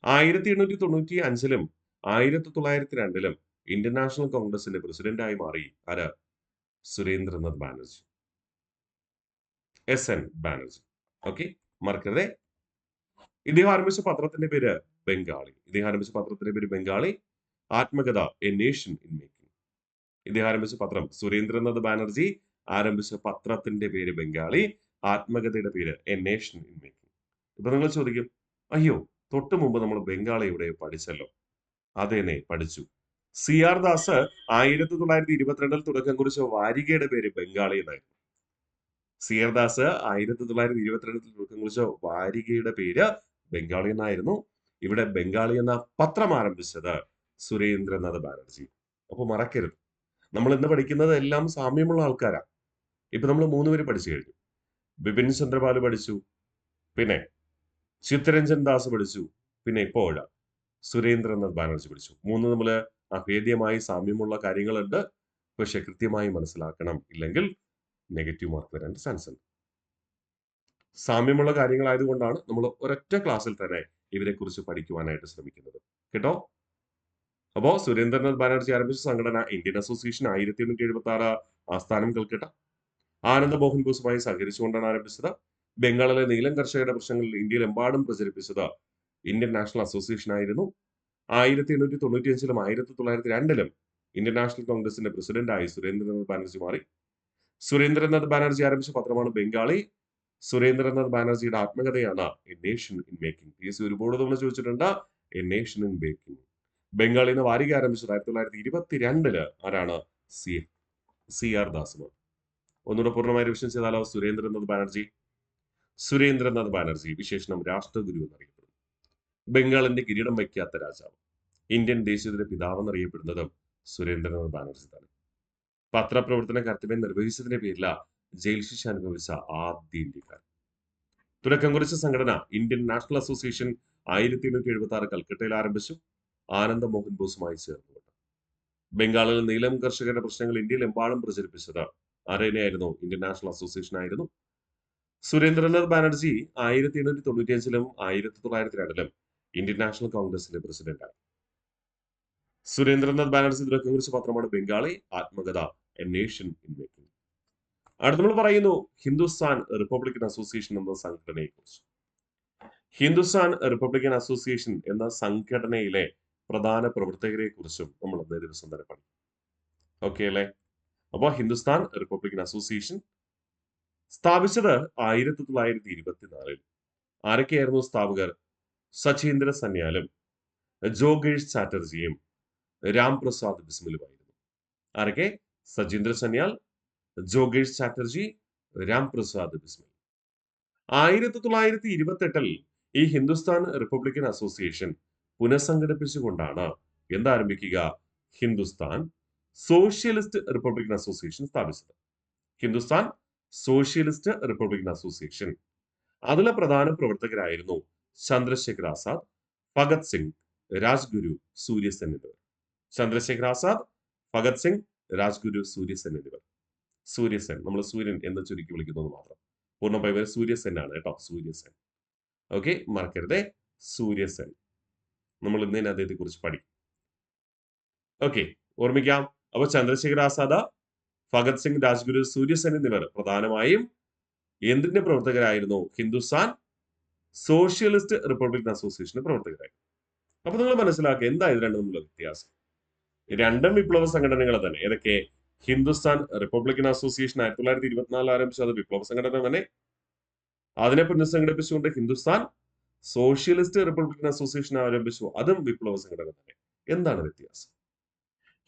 1895-ലും 1902-ലും ഇന്ത്യൻ നാഷണൽ കോൺഗ്രസിന്റെ പ്രസിഡന്റായി മാറി ആര്? സുരേന്ദ്രനാഥ് ബാനർജി, SN ബാനർജി. ഓക്കെ, മറക്കരുതേ. ഇദ്ദേഹം ആരംഭിച്ച പത്രത്തിന്റെ പേര് ബംഗാളി. ആത്മകഥ എ നേഷൻ ഇൻ മേക്കിംഗ്. ഇദ്ദേഹം ആരംഭിച്ച പത്രം, സുരേന്ദ്രനാഥ് ബാനർജി ആരംഭിച്ച പത്രത്തിന്റെ പേര് ബംഗാളി, ആത്മകഥയുടെ പേര് എ നേഷൻ ഇൻ മേക്കിംഗ്. ഇപ്പൊ നിങ്ങൾ ചോദിക്കും, അയ്യോ തൊട്ടു മുമ്പ് നമ്മൾ ബംഗാളി ഇവിടെ പഠിച്ചല്ലോ. അതേനെ, പഠിച്ചു. CR ദാസ് 1922-ൽ തുടക്കം കുറിച്ച വാരികയുടെ പേര് ബംഗാളി എന്നായിരുന്നു. CR ദാസ് 1922-ൽ തുടക്കം കുറിച്ച വാരികയുടെ പേര് ബംഗാളി എന്നായിരുന്നു. ഇവിടെ ബംഗാളി എന്ന പത്രം ആരംഭിച്ചത് സുരേന്ദ്രനാഥ് ബാനർജി. അപ്പൊ മറക്കരുത്, നമ്മൾ ഇന്ന് പഠിക്കുന്നത് എല്ലാം സാമ്യമുള്ള ആൾക്കാരാ. ഇപ്പൊ നമ്മൾ 3 പേര് പഠിച്ചു കഴിഞ്ഞു. ബിപിൻ ചന്ദ്രപാൽ പഠിച്ചു, പിന്നെ ചിത്തരഞ്ജൻ ദാസ് പഠിച്ചു, പിന്നെ ഇപ്പോൾ സുരേന്ദ്രനാഥ് ബാനർജി പഠിച്ചു. 3 തമ്മിൽ അഭേദ്യമായി സാമ്യമുള്ള കാര്യങ്ങളുണ്ട്. പക്ഷെ കൃത്യമായി മനസ്സിലാക്കണം, ഇല്ലെങ്കിൽ നെഗറ്റീവ് മാർക്ക് വരാൻ ചാൻസ് ഉണ്ട്. സാമ്യമുള്ള കാര്യങ്ങളായതുകൊണ്ടാണ് നമ്മൾ ഒരൊറ്റ ക്ലാസ്സിൽ തന്നെ ഇവരെ കുറിച്ച് പഠിക്കുവാനായിട്ട് ശ്രമിക്കുന്നത്. കേട്ടോ? അപ്പോ സുരേന്ദ്രനാഥ് ബാനർജി ആരംഭിച്ച സംഘടന ഇന്ത്യൻ അസോസിയേഷൻ, 1876 ആസ്ഥാനം കൽക്കട്ട. ആനന്ദ് മോഹൻ ബോസുമായി സഹകരിച്ചുകൊണ്ടാണ് ആരംഭിച്ചത്. ബംഗാളിലെ നീലം കർഷകരുടെ പ്രശ്നങ്ങൾ ഇന്ത്യയിലെമ്പാടും പ്രചരിപ്പിച്ചത് ഇന്ത്യൻ നാഷണൽ അസോസിയേഷൻ ആയിരുന്നു. 1895-ലും 1902-ലും ഇന്ത്യൻ നാഷണൽ കോൺഗ്രസിന്റെ പ്രസിഡന്റായി സുരേന്ദ്രനാഥ് ബാനർജി മാറി. സുരേന്ദ്രനാഥ് ബാനർജി ആരംഭിച്ച പത്രമാണ് ബംഗാളി. സുരേന്ദ്രനാഥ് ബാനർജിയുടെ ആത്മകഥയാണ് a nation in making. PSC ഒരുപാട് തവണ ചോദിച്ചിട്ടുണ്ട്, എ നേഷൻ ഇൻ മേക്കിംഗ്. ബംഗാളിൽ നിന്ന് വാരിക ആരംഭിച്ചത് 1922-ല് ആരാണ്? CR ദാസുമാണ്. ഒന്നുകൂടെ പൂർണ്ണമായി റിവിഷൻ ചെയ്താലോ? സുരേന്ദ്രനാഥ് ബാനർജി വിശേഷണം രാഷ്ട്രഗുരു എന്നറിയപ്പെടുന്നു. ബംഗാളിന്റെ കിരീടം വയ്ക്കാത്ത രാജാവ്. ഇന്ത്യൻ ദേശീയതയുടെ പിതാവ് എന്നറിയപ്പെടുന്നതും സുരേന്ദ്രനാഥ് ബാനർജി തന്നെ. പത്രപ്രവർത്തന കർത്തവ്യം നിർവഹിച്ചതിന്റെ പേരില ജയിൽ ശിക്ഷ അനുഭവിച്ച ആദ്യ ഇന്ത്യക്കാരൻ. തുടക്കം കുറിച്ച സംഘടന ഇന്ത്യൻ നാഷണൽ അസോസിയേഷൻ 1876 കൽക്കട്ടയിൽ ആരംഭിച്ചു, ആനന്ദ് മോഹൻ ബോസുമായി ചേർന്നുകൊണ്ട്. ബംഗാളിൽ നീലം കർഷകരുടെ പ്രശ്നങ്ങൾ ഇന്ത്യയിലെമ്പാടും പ്രചരിപ്പിച്ചത് ആരേനെയായിരുന്നു? ഇന്ത്യൻ നാഷണൽ അസോസിയേഷൻ ആയിരുന്നു. സുരേന്ദ്രനാഥ് ബാനർജി 1895-ലും 1902-ലും ഇന്ത്യൻ നാഷണൽ കോൺഗ്രസിന്റെ പ്രസിഡന്റായി. സുരേന്ദ്രനാഥ് ബാനർജി തുടക്കം കുറിച്ച പത്രമാണ് ബംഗാളി, ആത്മകഥ എ നേഷൻ ഇൻ മേക്കിംഗ്. അടുത്ത് നമ്മൾ പറയുന്നു ഹിന്ദുസ്ഥാൻ റിപ്പബ്ലിക്കൻ അസോസിയേഷൻ എന്ന സംഘടനയെ കുറിച്ച്. ഹിന്ദുസ്ഥാൻ റിപ്പബ്ലിക്കൻ അസോസിയേഷൻ എന്ന സംഘടനയിലെ പ്രധാന പ്രവർത്തകരെ കുറിച്ചും നമ്മൾ അന്നേ ദിവസം തന്നെ പഠിക്കും. ഓക്കെ അല്ലേ? അപ്പൊ ഹിന്ദുസ്ഥാൻ റിപ്പബ്ലിക്കൻ അസോസിയേഷൻ സ്ഥാപിച്ചത് 1924-ൽ. ആരൊക്കെയായിരുന്നു സ്ഥാപകർ? സചീന്ദ്ര സന്യാലും ജോഗേഷ് ചാറ്റർജിയും രാം പ്രസാദ് ബിസ്മിലുമായിരുന്നു. ആരൊക്കെ? സചീന്ദ്ര സന്യാൽ, ജോഗേഷ് ചാറ്റർജി, രാം പ്രസാദ് ബിസ്മിൽ. 1928-ൽ ഈ ഹിന്ദുസ്ഥാൻ റിപ്പബ്ലിക്കൻ അസോസിയേഷൻ പുനഃസംഘടിപ്പിച്ചുകൊണ്ടാണ് എന്താരംഭിക്കുക? ഹിന്ദുസ്ഥാൻ സോഷ്യലിസ്റ്റ് റിപ്പബ്ലിക്കൻ അസോസിയേഷൻ സ്ഥാപിച്ചത്. Hindustan socialist Republican Association. അതിലെ പ്രധാന പ്രവർത്തകരായിരുന്നു ചന്ദ്രശേഖർ ആസാദ്, ഭഗത് സിംഗ്, രാജ്ഗുരു, സൂര്യസെൻ എന്നിവർ. ചന്ദ്രശേഖർ ആസാദ്, ഭഗത് സിംഗ്, രാജ്ഗുരു, സൂര്യസെൻ എന്നിവർ. സൂര്യസെൻ നമ്മൾ സൂര്യൻ എന്ന് ചുരുക്കി വിളിക്കുന്നത് മാത്രം. പൂർണ്ണ പേര് സൂര്യസെൻ ആണ് കേട്ടോ, സൂര്യസെൻ. ഓക്കെ, മറക്കരുതേ, സൂര്യസെൻ. നമ്മൾ ഇന്ന് അദ്ദേഹത്തെ കുറിച്ച് പഠിക്കും. ഓക്കെ, ഓർമ്മിക്കാം. അപ്പൊ ചന്ദ്രശേഖർ ആസാദ്, ഭഗത് സിംഗ്, രാജ്ഗുരു, സൂര്യസെൻ എന്നിവർ പ്രധാനമായും എന്തിന്റെ പ്രവർത്തകരായിരുന്നു? ഹിന്ദുസ്ഥാൻ സോഷ്യലിസ്റ്റ് റിപ്പബ്ലിക്കൻ അസോസിയേഷന്റെ പ്രവർത്തകരായി. അപ്പൊ നിങ്ങൾ മനസ്സിലാക്കുക എന്താ ഇത് രണ്ടും തമ്മിലുള്ള വ്യത്യാസം. രണ്ടും വിപ്ലവ സംഘടനകൾ തന്നെ. ഏതൊക്കെ? ഹിന്ദുസ്ഥാൻ റിപ്പബ്ലിക്കൻ അസോസിയേഷൻ 1924 ആരംഭിച്ചു, അത് വിപ്ലവ സംഘടന തന്നെ. അതിനെ പുനഃസംഘടിപ്പിച്ചുകൊണ്ട് ഹിന്ദുസ്ഥാൻ സോഷ്യലിസ്റ്റ് റിപ്പബ്ലിക്കൻ അസോസിയേഷൻ ആരംഭിച്ചു. അതും വിപ്ലവ സംഘടന തന്നെ. എന്താണ് വ്യത്യാസം?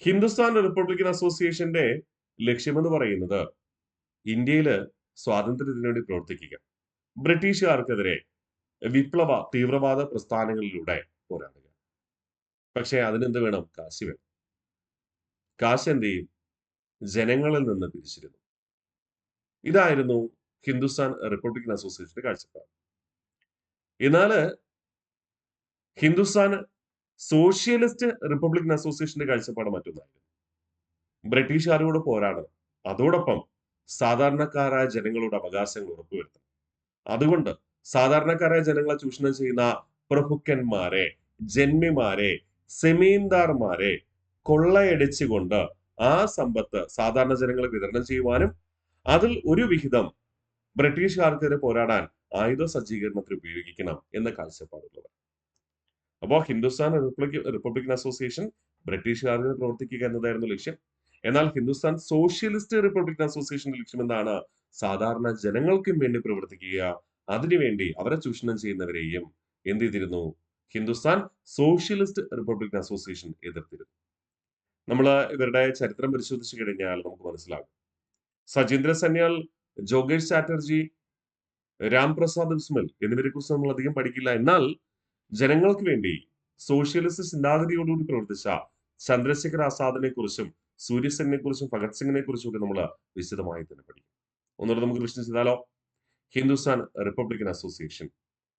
ഹിന്ദുസ്ഥാൻ റിപ്പബ്ലിക്കൻ അസോസിയേഷന്റെ ലക്ഷ്യമെന്ന് പറയുന്നത് ഇന്ത്യയില് സ്വാതന്ത്ര്യത്തിന് വേണ്ടി പ്രവർത്തിക്കുക, ബ്രിട്ടീഷുകാർക്കെതിരെ വിപ്ലവ തീവ്രവാദ പ്രസ്ഥാനങ്ങളിലൂടെ പോരാടുക. പക്ഷേ അതിനെന്ത് വേണം? കാശ് വേണം. കാശ് എന്ത് ചെയ്യും? ജനങ്ങളിൽ നിന്ന് പിരിച്ചിരുന്നു. ഇതായിരുന്നു ഹിന്ദുസ്ഥാൻ റിപ്പബ്ലിക്കൻ അസോസിയേഷന്റെ കാഴ്ചപ്പാട്. എന്നാല് ഹിന്ദുസ്ഥാൻ സോഷ്യലിസ്റ്റ് റിപ്പബ്ലിക്കൻ അസോസിയേഷന്റെ കാഴ്ചപ്പാട് മറ്റൊന്നായിരുന്നു. ബ്രിട്ടീഷുകാരോട് പോരാടണം, അതോടൊപ്പം സാധാരണക്കാരായ ജനങ്ങളുടെ അവകാശങ്ങൾ ഉറപ്പുവരുത്തണം. അതുകൊണ്ട് സാധാരണക്കാരായ ജനങ്ങളെ ചൂഷണം ചെയ്യുന്ന പ്രഭുക്കന്മാരെ, ജന്മിമാരെ, സെമീന്ദാർമാരെ കൊള്ളയടിച്ചുകൊണ്ട് ആ സമ്പത്ത് സാധാരണ ജനങ്ങളെ വിതരണം ചെയ്യുവാനും അതിൽ ഒരു വിഹിതം ബ്രിട്ടീഷുകാർക്കെതിരെ പോരാടാൻ ആയുധ സജ്ജീകരണത്തിന് ഉപയോഗിക്കണം എന്ന കാഴ്ചപ്പാടുള്ളത്. അപ്പോൾ ഹിന്ദുസ്ഥാൻ റിപ്പബ്ലിക്കൻ അസോസിയേഷൻ ബ്രിട്ടീഷുകാർക്ക് പ്രവർത്തിക്കുക എന്നതായിരുന്നു ലക്ഷ്യം. എന്നാൽ ഹിന്ദുസ്ഥാൻ സോഷ്യലിസ്റ്റ് റിപ്പബ്ലിക്കൻ അസോസിയേഷന്റെ ലക്ഷ്യം എന്താണ്? സാധാരണ ജനങ്ങൾക്കും വേണ്ടി പ്രവർത്തിക്കുക, അതിനുവേണ്ടി അവരെ ചൂഷണം ചെയ്യുന്നവരെയും എന്ത് ചെയ്തിരുന്നു? ഹിന്ദുസ്ഥാൻ സോഷ്യലിസ്റ്റ് റിപ്പബ്ലിക്കൻ അസോസിയേഷൻ എതിർത്തിരുന്നു. നമ്മൾ ഇവരുടെ ചരിത്രം പരിശോധിച്ചു കഴിഞ്ഞാൽ നമുക്ക് മനസ്സിലാകും. സജീന്ദ്ര സന്യാൽ, ജോഗേഷ് ചാറ്റർജി, രാംപ്രസാദ് ബിസ്മിൽ എന്നിവരെ കുറിച്ച് നമ്മൾ അധികം പഠിക്കില്ല. എന്നാൽ ജനങ്ങൾക്ക് വേണ്ടി സോഷ്യലിസ്റ്റ് ചിന്താഗതിയോടുകൂടി പ്രവർത്തിച്ച ചന്ദ്രശേഖർ ആസാദിനെ കുറിച്ചും സൂര്യസെന്നിനെ കുറിച്ചും ഭഗത് സിംഗിനെ കുറിച്ചും ഒക്കെ നമ്മൾ വിശദമായി തന്നെ പഠിക്കും. ഒന്നുകൂടെ നമുക്ക് വിഷ്ണു ചെയ്താലോ? ഹിന്ദുസ്ഥാൻ റിപ്പബ്ലിക്കൻ അസോസിയേഷൻ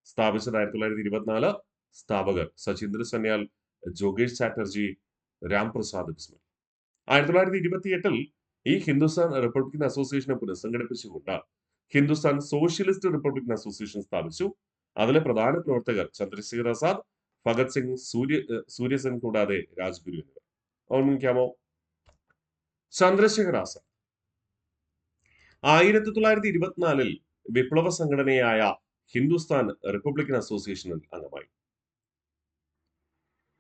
സ്ഥാപിച്ചത് 1924. സ്ഥാപകർ സചീന്ദ്ര സന്യാൽ, ജോഗേഷ് ചാറ്റർജി, രാംപ്രസാദ് ബിസ്മിൽ. 1928 ഈ ഹിന്ദുസ്ഥാൻ റിപ്പബ്ലിക്കൻ അസോസിയേഷനെ പുനഃസംഘടിപ്പിച്ചുകൊണ്ട് ഹിന്ദുസ്ഥാൻ സോഷ്യലിസ്റ്റ് റിപ്പബ്ലിക്കൻ അസോസിയേഷൻ സ്ഥാപിച്ചു. അതിലെ പ്രധാന പ്രവർത്തകർ ചന്ദ്രശേഖർ ആസാദ്, ഭഗത് സിംഗ്, സൂര്യസെൻ കൂടാതെ രാജ്ഗുരു എന്നിവർ. ഓർമ്മിക്കാമോ? ചന്ദ്രശേഖർ ആസാദ് 1924 വിപ്ലവ സംഘടനയായ ഹിന്ദുസ്ഥാൻ റിപ്പബ്ലിക്കൻ അസോസിയേഷനിൽ അംഗമായി.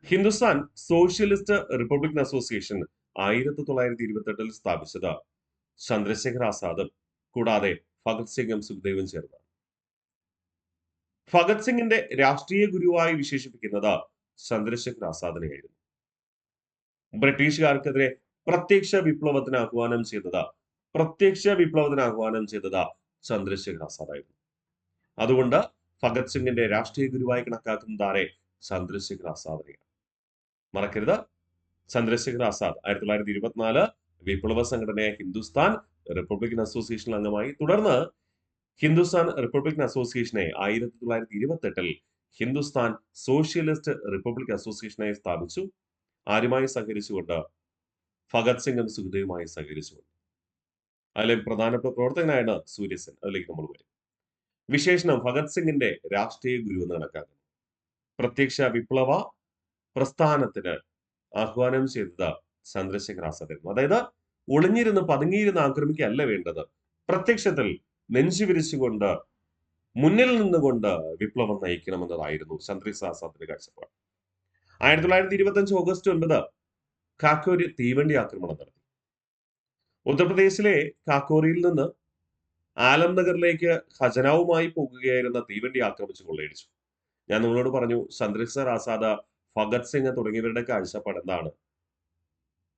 ഹിന്ദുസ്ഥാൻ സോഷ്യലിസ്റ്റ് റിപ്പബ്ലിക്കൻ അസോസിയേഷൻ 1928 സ്ഥാപിച്ചത് ചന്ദ്രശേഖർ ആസാദും കൂടാതെ ഭഗത് സിംഗും സുഖ്ദേവും ചേർന്നാണ്. ഭഗത് സിംഗിന്റെ രാഷ്ട്രീയ ഗുരുവായി വിശേഷിപ്പിക്കുന്നത് ചന്ദ്രശേഖർ ആസാദിനെയായിരുന്നു. ബ്രിട്ടീഷുകാർക്കെതിരെ പ്രത്യക്ഷ വിപ്ലവത്തിന് ആഹ്വാനം ചെയ്തത് ചന്ദ്രശേഖർ ആസാദായിരുന്നു. അതുകൊണ്ട് ഭഗത് സിംഗിന്റെ രാഷ്ട്രീയ ഗുരുവായി കണക്കാക്കുന്നത് ആരെ? ചന്ദ്രശേഖർ ആസാദിനെയാണ്. മറക്കരുത്, ചന്ദ്രശേഖർ ആസാദ് 1924 വിപ്ലവ സംഘടനയായ ഹിന്ദുസ്ഥാൻ റിപ്പബ്ലിക്കൻ അസോസിയേഷനിൽ അംഗമായി. തുടർന്ന് ഹിന്ദുസ്ഥാൻ റിപ്പബ്ലിക്കൻ അസോസിയേഷനെ 1928 ഹിന്ദുസ്ഥാൻ സോഷ്യലിസ്റ്റ് റിപ്പബ്ലിക് അസോസിയേഷനായി സ്ഥാപിച്ചു. ആരുമായി സഹകരിച്ചുകൊണ്ട്? ഭഗത് സിംഗും സുഖ്ദേവുമായി സഹകരിച്ചുകൊണ്ട്. അതിലെ പ്രധാനപ്പെട്ട പ്രവർത്തകനായാണ് സൂര്യസെൻ. അതിലേക്ക് നമ്മൾ വരും. വിശേഷണം ഭഗത് സിംഗിന്റെ രാഷ്ട്രീയ ഗുരു എന്ന് കണക്കാക്കുന്നു. പ്രത്യക്ഷ വിപ്ലവ പ്രസ്ഥാനത്തിന് ആഹ്വാനം ചെയ്തത് ചന്ദ്രശേഖർ ആസാദായിരുന്നു. അതായത് ഒളിഞ്ഞിരുന്ന് പതുങ്ങിയിരുന്ന് ആക്രമിക്കുകയല്ല വേണ്ടത്, പ്രത്യക്ഷത്തിൽ നെഞ്ചുവിരിച്ചുകൊണ്ട് മുന്നിൽ നിന്നുകൊണ്ട് വിപ്ലവം നയിക്കണമെന്നതായിരുന്നു ചന്ദ്രശേഖർ ആസാദിന്റെ കാഴ്ചപ്പാട്. 1925 ഓഗസ്റ്റ് 9 കാക്കോരി തീവണ്ടി ആക്രമണം നടത്തി. ഉത്തർപ്രദേശിലെ കാക്കോറിയിൽ നിന്ന് ആലംനഗറിലേക്ക് ഖജനാവുമായി പോകുകയായിരുന്ന തീവണ്ടി ആക്രമിച്ച് കൊള്ളയടിച്ചു. ഞാൻ നിങ്ങളോട് പറഞ്ഞു, ചന്ദ്രശേഖർ ആസാദ്, ഭഗത് സിംഗ് തുടങ്ങിയവരുടെ കാഴ്ചപ്പാട് എന്താണ്?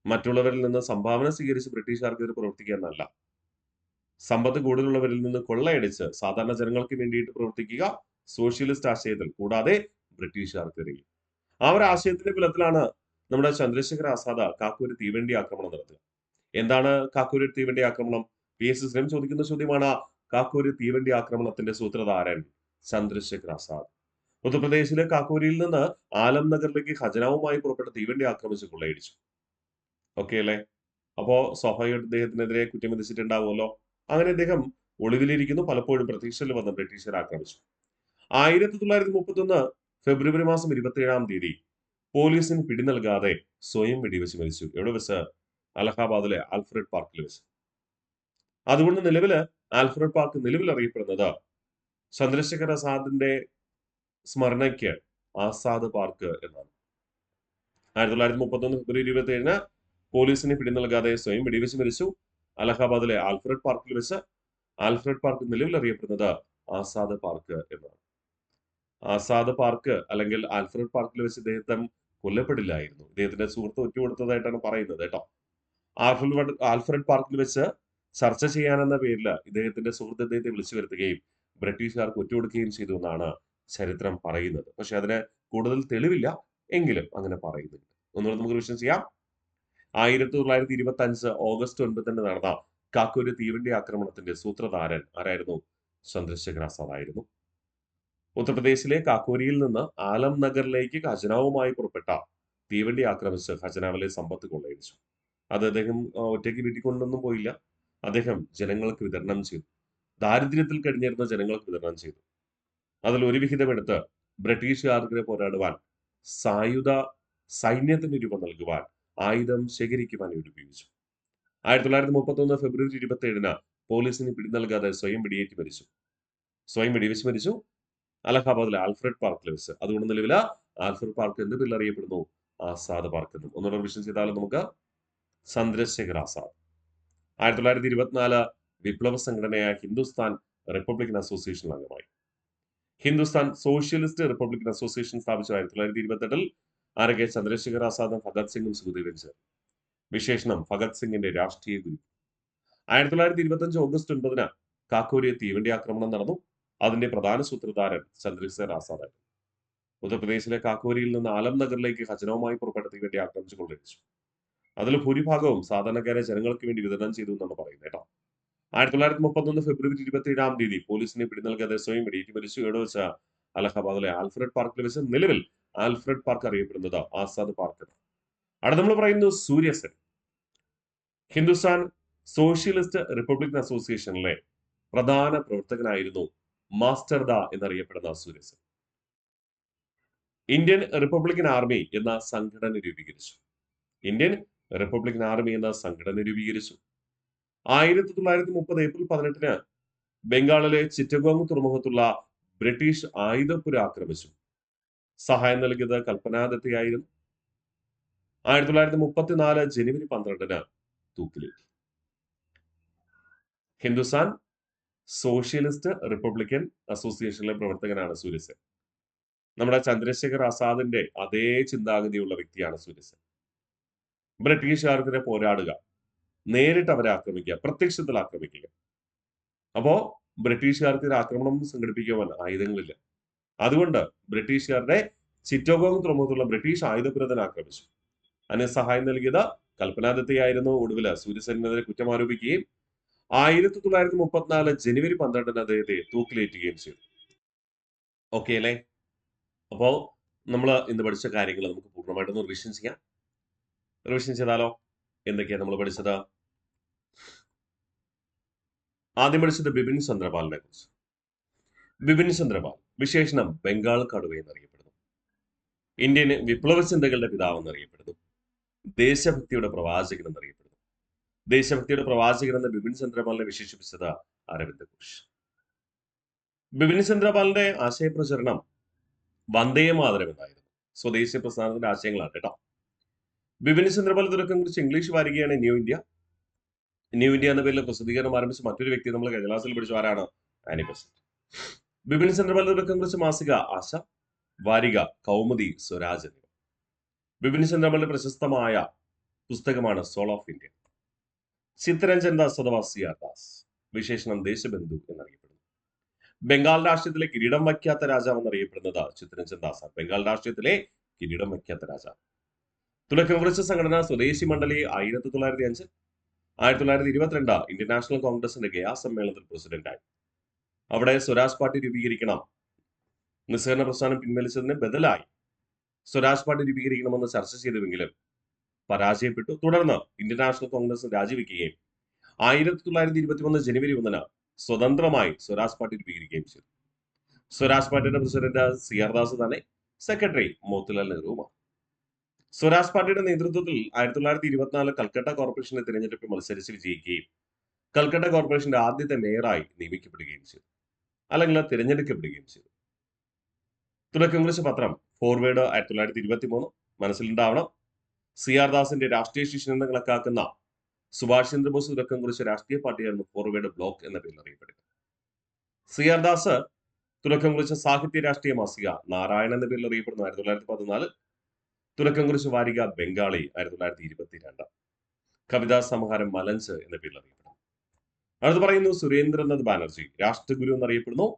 മറ്റുള്ളവരിൽ നിന്ന് സംഭാവന സ്വീകരിച്ച് ബ്രിട്ടീഷുകാർക്കെതിരെ പ്രവർത്തിക്കുക എന്നല്ല, സമ്പത്ത് കൂടുതലുള്ളവരിൽ നിന്ന് കൊള്ളയടിച്ച് സാധാരണ ജനങ്ങൾക്ക് വേണ്ടിയിട്ട് പ്രവർത്തിക്കുക, സോഷ്യലിസ്റ്റ് ആശയത്തിൽ, കൂടാതെ ബ്രിട്ടീഷുകാർക്കെതിരെ. ആ ഒരു ആശയത്തിന്റെ ബലത്തിലാണ് നമ്മുടെ ചന്ദ്രശേഖർ ആസാദ് കാക്കൂരി തീവണ്ടി ആക്രമണം നടത്തുക. എന്താണ് കാക്കൂരി തീവണ്ടി ആക്രമണം? PSC സ്ഥിരം ചോദിക്കുന്ന ചോദ്യമാണ്. കാക്കൂരി തീവണ്ടി ആക്രമണത്തിന്റെ സൂത്രധാരൻ ചന്ദ്രശേഖർ ആസാദ്. ഉത്തർപ്രദേശിലെ കാക്കൂരിയിൽ നിന്ന് ആലംനഗറിലേക്ക് ഖജനാവുമായി പുറപ്പെട്ട തീവണ്ടി ആക്രമിച്ച് കൊള്ളയടിച്ചു. ഓക്കെ അല്ലേ? അപ്പോ സ്വാഭാവികമായിട്ട് ഇദ്ദേഹത്തിനെതിരെ കുറ്റം വിധിച്ചിട്ടുണ്ടാവുമല്ലോ. അങ്ങനെ ഇദ്ദേഹം ഒളിവിലിരിക്കുന്നു. പലപ്പോഴും പ്രതീക്ഷയിൽ വന്ന് ബ്രിട്ടീഷുകാർ ആക്രമിച്ചു. 1931 ഫെബ്രുവരി മാസം 27-ാം തീയതി പോലീസിന് പിടി നൽകാതെ സ്വയം വെടിവെച്ച് മരിച്ചു. എവിടെ വെച്ച്? അലഹാബാദിലെ ആൽഫ്രഡ് പാർക്കിൽ വെച്ച്. അതുകൊണ്ട് നിലവില് ആൽഫ്രഡ് പാർക്ക് നിലവിൽ അറിയപ്പെടുന്നത് ചന്ദ്രശേഖർ ആസാദിന്റെ സ്മരണയ്ക്ക് ആസാദ് പാർക്ക് എന്നാണ്. 1931 ഫെബ്രുവരി 27-ന് പോലീസിന് പിടി നൽകാതെ സ്വയം വെടിവെച്ച് മരിച്ചു അലഹാബാദിലെ ആൽഫ്രഡ് പാർക്കിൽ വെച്ച്. ആൽഫ്രഡ് പാർക്ക് നിലവിൽ അറിയപ്പെടുന്നത് ആസാദ് പാർക്ക് എന്നാണ്. ആസാദ് പാർക്ക് അല്ലെങ്കിൽ ആൽഫ്രഡ് പാർക്കിൽ വെച്ച് ഇദ്ദേഹത്തെ കൊല്ലപ്പെടില്ലായിരുന്നു. ഇദ്ദേഹത്തിന്റെ സുഹൃത്ത് ഒറ്റുകൊടുത്തതായിട്ടാണ് പറയുന്നത് കേട്ടോ. ആൽഫ്രഡ് പാർക്കിൽ വെച്ച് ചർച്ച ചെയ്യാനെന്ന പേരിൽ ഇദ്ദേഹത്തിന്റെ സുഹൃത്ത് ഇദ്ദേഹത്തെ വിളിച്ചു വരുത്തുകയും ബ്രിട്ടീഷുകാർക്ക് ഒറ്റുകൊടുക്കുകയും ചെയ്തു എന്നാണ് ചരിത്രം പറയുന്നത്. പക്ഷെ അതിന് കൂടുതൽ തെളിവില്ല, എങ്കിലും അങ്ങനെ പറയുന്നുണ്ട്. ഒന്നുകൂടെ നമുക്ക് റിവിഷൻ ചെയ്യാം. 1925 ഓഗസ്റ്റ് 9 നടന്ന കാക്കൂര് തീവണ്ടി ആക്രമണത്തിന്റെ സൂത്രധാരൻ ആരായിരുന്നു? ചന്ദ്രശേഖർ ആസാദ് ആയിരുന്നു. ഉത്തർപ്രദേശിലെ കാക്കോരിയിൽ നിന്ന് ആലം നഗറിലേക്ക് ഖജനാവുമായി പുറപ്പെട്ട തീവണ്ടി ആക്രമിച്ച് ഖജനാവിലെ സമ്പത്ത് കൊള്ളയടിച്ചു. അത് അദ്ദേഹം ഒറ്റയ്ക്ക് വീട്ടിൽ കൊണ്ടൊന്നും പോയില്ല. അദ്ദേഹം ജനങ്ങൾക്ക് വിതരണം ചെയ്തു. ദാരിദ്ര്യത്തിൽ കഴിഞ്ഞിരുന്ന ജനങ്ങൾക്ക് വിതരണം ചെയ്തു. അതിൽ ഒരു വിഹിതമെടുത്ത് ബ്രിട്ടീഷുകാർക്കെതിരെ പോരാടുവാൻ സായുധ സൈന്യത്തിന് രൂപം നൽകുവാൻ ആയുധം ശേഖരിക്കുവാൻ വേണ്ടി ഉപയോഗിച്ചു. 1931 ഫെബ്രുവരി 27 പോലീസിന് പിടി നൽകാതെ സ്വയം വെടിവെച്ച് മരിച്ചു അലഹാബാദിലെ ആൽഫ്രഡ് പാർക്കിൽ വെച്ച്. അതുകൊണ്ട് നിലവിൽ ആൽഫ്രഡ് പാർക്ക് എന്ന് പേരിൽ അറിയപ്പെടുന്നു, ആസാദ് പാർക്ക് എന്നും. ഒന്നുകൂടെ റിവിഷൻ ചെയ്താലും നമുക്ക് ചന്ദ്രശേഖർ ആസാദ് 1924 വിപ്ലവ സംഘടനയായ ഹിന്ദുസ്ഥാൻ റിപ്പബ്ലിക്കൻ അസോസിയേഷൻ അംഗമായി. ഹിന്ദുസ്ഥാൻ സോഷ്യലിസ്റ്റ് റിപ്പബ്ലിക്കൻ അസോസിയേഷൻ സ്ഥാപിച്ച 1928 ആരൊക്കെ? ചന്ദ്രശേഖർ ആസാദും ഭഗത് സിംഗും സുഖദേവും ചേർന്നു. വിശേഷണം ഭഗത് സിംഗിന്റെ രാഷ്ട്രീയ ഗുരു. 1925 ഓഗസ്റ്റ് 9 കാക്കോരിയെ തീവണ്ടി ആക്രമണം നടന്നു. അതിന്റെ പ്രധാന സൂത്രധാരൻ ചന്ദ്രശേഖർ ആസാദായിരുന്നു. ഉത്തർപ്രദേശിലെ കാക്കോരിയിൽ നിന്ന് ആലം നഗറിലേക്ക് ഖജനവുമായി പുറപ്പെട്ട തീവണ്ടി ആക്രമിച്ചു കൊള്ളയടിച്ചു. അതിൽ ഭൂരിഭാഗവും സാധാരണക്കാരെ ജനങ്ങൾക്ക് വേണ്ടി വിതരണം ചെയ്തു എന്നാണ് പറയുന്നത് കേട്ടോ. 1931 ഫെബ്രുവരി 27 പോലീസിനെ പിടി നൽകാതെ സ്വയം വെടിയേറ്റ് മരിച്ചു. എവിടെ വെച്ച? അലഹബാദിലെ ആൽഫ്രഡ് പാർക്കിൽ വെച്ച്. നിലവിൽ ആൽഫ്രഡ് പാർക്ക് അറിയപ്പെടുന്നത് ആസാദ് പാർക്ക്. അവിടെ നമ്മൾ പറയുന്നു സൂര്യസെൻ. ഹിന്ദുസ്ഥാൻ സോഷ്യലിസ്റ്റ് റിപ്പബ്ലിക്കൻ അസോസിയേഷനിലെ പ്രധാന പ്രവർത്തകനായിരുന്നു മാസ്റ്റർ ദ എന്നറിയപ്പെടുന്ന സൂര്യസെൻ. ഇന്ത്യൻ റിപ്പബ്ലിക്കൻ ആർമി എന്ന സംഘടന രൂപീകരിച്ചു. ഇന്ത്യൻ റിപ്പബ്ലിക്കൻ ആർമി എന്ന സംഘടന രൂപീകരിച്ചു. 1930 ഏപ്രിൽ 18 ബംഗാളിലെ ചിറ്റഗോങ് തുറമുഖത്തുള്ള ബ്രിട്ടീഷ് ആയുധപ്പുര ആക്രമിച്ചു. സഹായം നൽകിയത് കൽപ്പന ദത്തയായിരുന്നു. 1934 ജനുവരി 12 തൂക്കിലേറ്റി. ഹിന്ദുസ്ഥാൻ സോഷ്യലിസ്റ്റ് റിപ്പബ്ലിക്കൻ അസോസിയേഷനിലെ പ്രവർത്തകനാണ് സൂര്യസെൻ. നമ്മുടെ ചന്ദ്രശേഖർ ആസാദിന്റെ അതേ ചിന്താഗതിയുള്ള വ്യക്തിയാണ് സൂര്യസെൻ. ബ്രിട്ടീഷുകാർക്കെതിരെ പോരാടുക, നേരിട്ട് അവരെ ആക്രമിക്കുക, പ്രത്യക്ഷത്തിൽ ആക്രമിക്കുക. അപ്പോ ബ്രിട്ടീഷുകാർക്കെതിരെ ആക്രമണം സംഘടിപ്പിക്കുവാൻ ആയുധങ്ങളില്ല. അതുകൊണ്ട് ബ്രിട്ടീഷുകാരുടെ ചിറ്റഗോങ് തുറമുഖത്തുള്ള ബ്രിട്ടീഷ് ആയുധപുരത്തിന് ആക്രമിച്ചു. അതിന് സഹായം നൽകിയത് കൽപ്പന ദത്തയായിരുന്നു. ഒടുവിൽ സൂര്യസെനെതിരെ കുറ്റം ആരോപിക്കുകയും 1934 ജനുവരി 12 അദ്ദേഹത്തെ തൂക്കിലേറ്റുകയും ചെയ്തു. ഓക്കെ അല്ലേ? അപ്പോ നമ്മൾ ഇന്ന് പഠിച്ച കാര്യങ്ങൾ നമുക്ക് പൂർണ്ണമായിട്ടൊന്ന് റിവിഷൻ ചെയ്യാം. റിവിഷൻ ചെയ്താലോ? എന്തൊക്കെയാണ് നമ്മൾ പഠിച്ചത്? ആദ്യം പഠിച്ചത് ബിപിൻ ചന്ദ്രപാലിനെ കുറിച്ച്. ബിപിൻ ചന്ദ്രപാൽ വിശേഷണം ബംഗാൾ കടുവ എന്നറിയപ്പെടുന്നു. ഇന്ത്യൻ വിപ്ലവ ചിന്തകളുടെ പിതാവ് എന്നറിയപ്പെടുന്നു. ദേശഭക്തിയുടെ പ്രവാചകൻ എന്നറിയപ്പെടുന്നു. ദേശഭക്തിയുടെ പ്രവാചകൻ എന്ന ബിപിൻ ചന്ദ്രപാലിനെ വിശേഷിപ്പിച്ചത് അരവിന്ദ് ഘോഷ്. ബിപിൻ ചന്ദ്രപാലിന്റെ ആശയപ്രചരണം വന്ദേ മാതരം എന്നായിരുന്നു. സ്വദേശി പ്രസ്ഥാനത്തിന്റെ ആശയങ്ങളാണ് കേട്ടോ. ബിപിൻ ചന്ദ്രപാൽ തുടക്കം കുറിച്ച് ഇംഗ്ലീഷ് വാരികയാണ് ന്യൂ ഇന്ത്യ. ന്യൂ ഇന്ത്യ എന്ന പേരിൽ പ്രസിദ്ധീകരണം ആരംഭിച്ച മറ്റൊരു വ്യക്തി നമ്മൾ കഴിഞ്ഞ ക്ലാസ്സിൽ പഠിച്ചു. ആരാണ്? Annie Besant. ബിപിൻ ചന്ദ്രപാൽ തുടക്കം കുറിച്ച മാസിക ആശ, വാരിക കൗമുദി, സ്വരാജ് എന്നിവ. ബിപിൻ ചന്ദ്രപാലിന്റെ പ്രശസ്തമായ പുസ്തകമാണ് soul of India. Chittaranjan Das അഥവാ CR ദാസ് വിശേഷണം ദേശബന്ധു എന്നറിയപ്പെടുന്നു. ബംഗാൾ രാഷ്ട്രീയത്തിലെ കിരീടം വയ്ക്കാത്ത രാജാവ് എന്നറിയപ്പെടുന്നത് ചിത്തരഞ്ജൻ ദാസ്. ബംഗാൾ രാഷ്ട്രീയത്തിലെ കിരീടം വയ്ക്കാത്ത രാജാവ്. തുടക്കം കുറിച്ച സംഘടന സ്വദേശി മണ്ഡലി 1905. 1922 ഇന്ത്യൻ നാഷണൽ കോൺഗ്രസിന്റെ ഗയാ സമ്മേളനത്തിൽ പ്രസിഡന്റായി. അവിടെ സ്വരാജ് പാർട്ടി രൂപീകരിക്കണം, നിസ്സഹകരണ പ്രസ്ഥാനം പിൻവലിച്ചതിന് ബദലായി സ്വരാജ് പാർട്ടി രൂപീകരിക്കണമെന്ന് ചർച്ച ചെയ്തുവെങ്കിലും പരാജയപ്പെട്ടു. തുടർന്ന് ഇന്ത്യൻ നാഷണൽ കോൺഗ്രസ് രാജിവെക്കുകയും 1921 ജനുവരി 1 സ്വതന്ത്രമായി സ്വരാജ് പാർട്ടി രൂപീകരിക്കുകയും ചെയ്തു. സ്വരാജ് പാർട്ടിയുടെ പ്രസിഡന്റ് CR ദാസ് തന്നെ, സെക്രട്ടറി മോത്തിലാൽ നെഹ്റുവുമാണ്. സ്വരാജ് പാർട്ടിയുടെ നേതൃത്വത്തിൽ 1924 കൽക്കട്ട കോർപ്പറേഷന്റെ തിരഞ്ഞെടുപ്പിൽ മത്സരിച്ച് വിജയിക്കുകയും കൽക്കട്ട കോർപ്പറേഷന്റെ ആദ്യത്തെ മേയറായി നിയമിക്കപ്പെടുകയും ചെയ്തു, അല്ലെങ്കിൽ തിരഞ്ഞെടുക്കപ്പെടുകയും ചെയ്തു. തുടക്കം കുറിച്ച പത്രം ഫോർവേഡ് 1923. മനസ്സിലുണ്ടാവണം, CR ദാസിന്റെ രാഷ്ട്രീയ ശിഷ്യൻ എന്ന് കണക്കാക്കുന്ന സുഭാഷ് ചന്ദ്രബോസ് തുടക്കം കുറിച്ച രാഷ്ട്രീയ പാർട്ടിയായിരുന്നു ഫോർവേഡ് ബ്ലോക്ക് എന്ന പേരിൽ അറിയപ്പെടുക. CR ദാസ് തുടക്കം കുറിച്ച സാഹിത്യ രാഷ്ട്രീയ മാസിക നാരായണ എന്ന പേരിൽ അറിയപ്പെടുന്നു 1914. തുടക്കം കുറിച്ച വാരിക ബംഗാളി 1922. കവിതാ സമാഹാരം മലഞ്ച് എന്ന പേരിൽ അറിയപ്പെടുന്നു. അടുത്ത് പറയുന്നു സുരേന്ദ്രനാഥ് ബാനർജി രാഷ്ട്രഗുരു എന്നറിയപ്പെടുന്നു.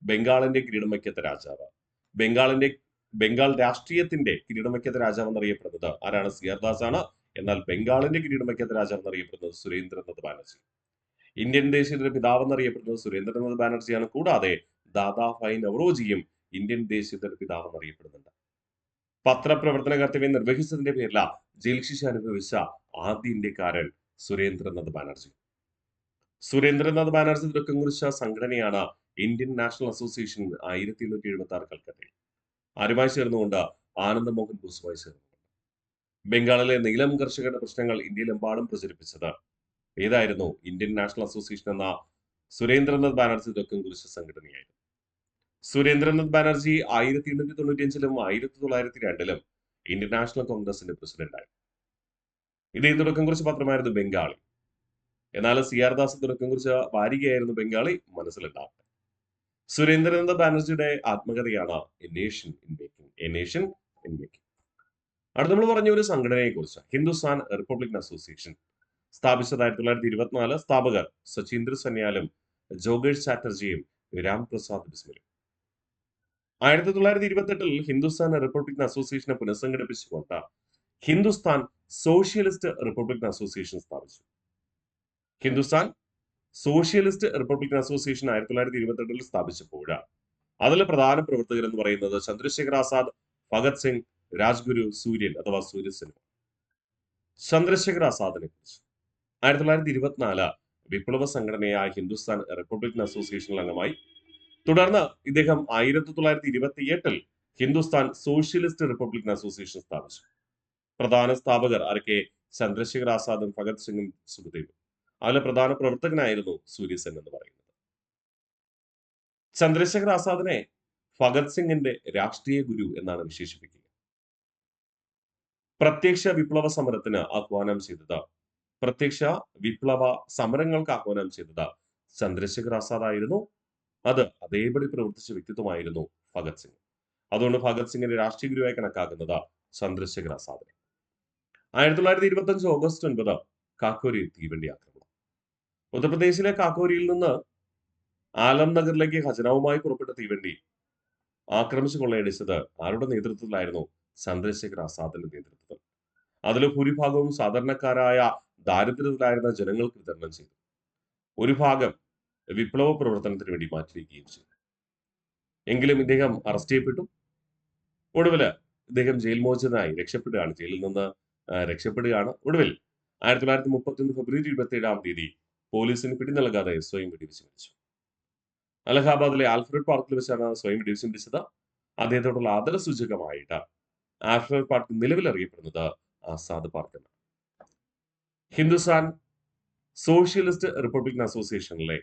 ബംഗാളിന്റെ കിരീടം വയ്ക്കാത്ത രാജാവ്. ബംഗാൾ രാഷ്ട്രീയത്തിന്റെ കിരീടം വയ്ക്കാത്ത രാജാവ് എന്നറിയപ്പെടുന്നത് ആരാണ്? CR ദാസ് ആണ്. എന്നാൽ ബംഗാളിന്റെ കിരീടം വയ്ക്കാത്ത രാജാവ് എന്നറിയപ്പെടുന്നത് സുരേന്ദ്രനാഥ് ബാനർജി. ഇന്ത്യൻ ദേശീയതയുടെ പിതാവ് എന്നറിയപ്പെടുന്നത് സുരേന്ദ്രനാഥ് ബാനർജിയാണ്. കൂടാതെ ദാദാഭായ് നവറോജിയും ഇന്ത്യൻ ദേശീയതയുടെ പിതാവ് എന്നറിയപ്പെടുന്നുണ്ട്. പത്രപ്രവർത്തന കർത്തവ്യം നിർവഹിച്ചതിന്റെ പേരില ജയിൽ ശിക്ഷ അനുഭവിച്ച ആദ്യ ഇന്ത്യക്കാരൻ സുരേന്ദ്രനാഥ് ബാനർജി. സുരേന്ദ്രനാഥ് ബാനർജി തുടക്കം കുറിച്ച സംഘടനയാണ് ഇന്ത്യൻ നാഷണൽ അസോസിയേഷൻ 1876 കൽക്കട്ടയിൽ. ആരുമായി ചേർന്നുകൊണ്ട്? ആനന്ദ മോഹൻ ബോസുമായി ചേർന്നുകൊണ്ട്. ബംഗാളിലെ നീലം കർഷകരുടെ പ്രശ്നങ്ങൾ ഇന്ത്യയിലെമ്പാടും പ്രചരിപ്പിച്ചത് ഏതായിരുന്നു? ഇന്ത്യൻ നാഷണൽ അസോസിയേഷൻ എന്ന സുരേന്ദ്രനാഥ് ബാനർജി തുടക്കം കുറിച്ച സംഘടനയായിരുന്നു. സുരേന്ദ്രനാഥ് ബാനർജി 1895-ലും 1902-ലും ഇന്ത്യൻ നാഷണൽ കോൺഗ്രസിന്റെ പ്രസിഡന്റായി. ഇതേ തുടക്കം കുറിച്ച പത്രമായിരുന്നു ബംഗാളി. എന്നാൽ CR ദാസ് തുടക്കം കുറിച്ച വാരികയായിരുന്നു ബംഗാളി. മനസ്സിലുണ്ടാവട്ടെ. സുരേന്ദ്രനാഥ് ബാനർജിയുടെ ആത്മകഥയാണ് a nation in making. A nation in making. അടുത്ത നമ്മൾ പറഞ്ഞ ഒരു സംഘടനയെ കുറിച്ച്, ഹിന്ദുസ്ഥാൻ റിപ്പബ്ലിക്കൻ അസോസിയേഷൻ സ്ഥാപിച്ചത് 1924. സ്ഥാപകർ സചീന്ദ്ര സന്യാലും ജോഗേഷ് ചാറ്റർജിയും രാം പ്രസാദ് ബിസ്മിലും. 1928-ൽ ഹിന്ദുസ്ഥാൻ റിപ്പബ്ലിക്കൻ അസോസിയേഷനെ പുനഃസംഘടിപ്പിച്ചുകൊണ്ട് ഹിന്ദുസ്ഥാൻ സോഷ്യലിസ്റ്റ് റിപ്പബ്ലിക്കൻ അസോസിയേഷൻ സ്ഥാപിച്ചു. ഹിന്ദുസ്ഥാൻ സോഷ്യലിസ്റ്റ് റിപ്പബ്ലിക്കൻ അസോസിയേഷൻ 1928-ൽ സ്ഥാപിച്ചപ്പോൾ അതിലെ പ്രധാന പ്രവർത്തകർ എന്ന് പറയുന്നത് ചന്ദ്രശേഖർ ആസാദ്, ഭഗത് സിംഗ്, രാജ്ഗുരു, സൂര്യൻ അഥവാ സൂര്യസെൻ. ചന്ദ്രശേഖർ ആസാദിനെ കുറിച്ച് 1924 വിപ്ലവ സംഘടനയായ ഹിന്ദുസ്ഥാൻ റിപ്പബ്ലിക്കൻ അസോസിയേഷനിൽ അംഗമായി. തുടർന്ന് ഇദ്ദേഹം 1928-ൽ ഹിന്ദുസ്ഥാൻ സോഷ്യലിസ്റ്റ് റിപ്പബ്ലിക്കൻ അസോസിയേഷൻ സ്ഥാപിച്ചു. പ്രധാന സ്ഥാപകർ ആരൊക്കെ? ചന്ദ്രശേഖർ ആസാദും ഭഗത് സിംഗും സുഖദേവും. അതിലെ പ്രധാന പ്രവർത്തകനായിരുന്നു സൂര്യസെൻ എന്ന് പറയുന്നത്. ചന്ദ്രശേഖർ ആസാദിനെ ഭഗത് സിംഗിന്റെ രാഷ്ട്രീയ ഗുരു എന്നാണ് വിശേഷിപ്പിക്കുക. പ്രത്യക്ഷ വിപ്ലവ സമരത്തിന് ആഹ്വാനം ചെയ്തത്, പ്രത്യക്ഷ വിപ്ലവ സമരങ്ങൾക്ക് ആഹ്വാനം ചെയ്തത് ചന്ദ്രശേഖർ ആസാദ് ആയിരുന്നു. അത് അതേപടി പ്രവർത്തിച്ച വ്യക്തിത്വമായിരുന്നു ഭഗത് സിംഗ്. അതുകൊണ്ട് ഭഗത് സിംഗിന്റെ രാഷ്ട്രീയ ഗുരുവായി കണക്കാക്കുന്നത് ചന്ദ്രശേഖർ ആസാദിനെ. 1925 ഓഗസ്റ്റ് 9 കാക്കോരി തീവണ്ടി ആക്രമണം. ഉത്തർപ്രദേശിലെ കാക്കോരിയിൽ നിന്ന് ആലം നഗറിലേക്ക് ഖജനാവുമായി പുറപ്പെട്ട തീവണ്ടി ആക്രമിച്ചു കൊള്ളയടിച്ചത് ആരുടെ നേതൃത്വത്തിലായിരുന്നു? ചന്ദ്രശേഖർ ആസാദിന്റെ നേതൃത്വത്തിൽ. അതിൽ ഭൂരിഭാഗവും സാധാരണക്കാരായ ദാരിദ്ര്യത്തിലായിരുന്ന ജനങ്ങൾക്ക് വിതരണം ചെയ്തു. ഒരു ഭാഗം വിപ്ലവ പ്രവർത്തനത്തിന് വേണ്ടി മാറ്റിവെക്കുകയും ചെയ്തു. എങ്കിലും ഇദ്ദേഹം അറസ്റ്റ് ചെയ്യപ്പെട്ടു. ഒടുവിൽ ഇദ്ദേഹം ജയിൽ മോചിതനായി രക്ഷപ്പെടുകയാണ്. ജയിലിൽ നിന്ന് രക്ഷപ്പെടുകയാണ്. ഒടുവിൽ 1931 ഫെബ്രുവരി 27 പോലീസിന് പിടി നൽകാതെ സ്വയം വെടിവെച്ച് മരിച്ചു. അലഹാബാദിലെ ആൽഫ്രഡ് പാർക്കിൽ വെച്ചാണ് സ്വയം വെടിവെച്ച് മരിച്ചത്. അദ്ദേഹത്തോടുള്ള ആദര സൂചകമായിട്ട് ആൽഫ്രഡ് പാർക്ക് നിലവിൽ അറിയപ്പെടുന്നത് ആസാദ് പാർക്ക് എന്നാണ്. ഹിന്ദുസ്ഥാൻ സോഷ്യലിസ്റ്റ് റിപ്പബ്ലിക്കൻ അസോസിയേഷനിലെ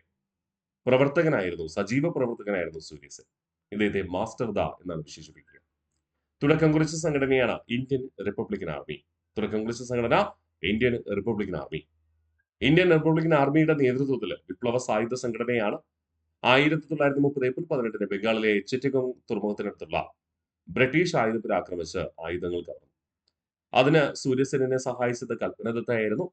പ്രവർത്തകനായിരുന്നു, സജീവ പ്രവർത്തകനായിരുന്നു സൂര്യസെൻ. ഇദ്ദേഹത്തെ മാസ്റ്റർ ദ എന്നാണ് വിശേഷിപ്പിക്കുക. തുടക്കം കുറിച്ച സംഘടനയാണ് ഇന്ത്യൻ റിപ്പബ്ലിക്കൻ ആർമി. തുടക്കം കുറിച്ച സംഘടന Indian Republican army. Indian Republican ആർമിയുടെ നേതൃത്വത്തിൽ വിപ്ലവ സായുധ സംഘടനയാണ്. 1930 ഏപ്രിൽ 18 ബംഗാളിലെ ചിറ്റഗോങ് തുറമുഖത്തിനടുത്തുള്ള ബ്രിട്ടീഷ് ആയുധപ്പുര ആക്രമിച്ച് ആയുധങ്ങൾ കവർന്നു. അതിന് സൂര്യസെനെ സഹായിച്ചത് കൽപ്പന ദത്തായിരുന്നു.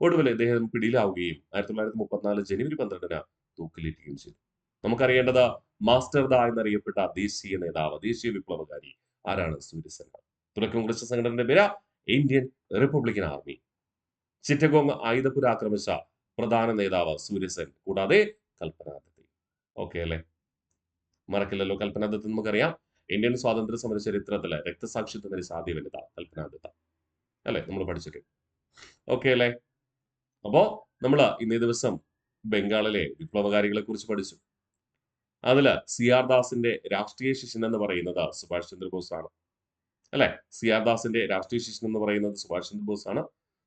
ഒടുവിൽ ഇദ്ദേഹം പിടിയിലാവുകയും 1934 ജനുവരി 12 തൂക്കിലേറ്റുകയും ചെയ്തു. നമുക്കറിയേണ്ടത് മാസ്റ്റർ ദ എന്നറിയപ്പെട്ട ദേശീയ നേതാവ്, ദേശീയ വിപ്ലവകാരി ആരാണ്? സൂര്യസെൻ. തുടക്കം കുറിച്ച സംഘടനയുടെ പേര് ഇന്ത്യൻ റിപ്പബ്ലിക്കൻ ആർമി. ചിറ്റഗോങ് ആയുധപ്പുര ആക്രമിച്ച പ്രധാന നേതാവ് സൂര്യസെൻ, കൂടാതെ കൽപ്പന ദത്ത. ഓക്കെ അല്ലെ? മറക്കില്ലല്ലോ. കൽപ്പന ദത്ത് നമുക്കറിയാം, ഇന്ത്യൻ സ്വാതന്ത്ര്യ സമര ചരിത്രത്തിലെ രക്തസാക്ഷിത്വം വരെ സാധ്യ വനിത കൽപ്പന ദത്ത അല്ലെ? നമ്മൾ പഠിച്ചിട്ട്. ഓക്കെ അല്ലെ? അപ്പോ നമ്മൾ ഇന്നേ ദിവസം ബംഗാളിലെ വിപ്ലവകാരികളെ കുറിച്ച് പഠിച്ചു. അതില് CR ദാസിന്റെ രാഷ്ട്രീയ ശിഷ്യൻ എന്ന് പറയുന്നത് സുഭാഷ് ചന്ദ്രബോസ് ആണ് അല്ലെ? CR ദാസിന്റെ രാഷ്ട്രീയ ശിഷ്യൻ എന്ന് പറയുന്നത് സുഭാഷ് ചന്ദ്രബോസ് ആണ്.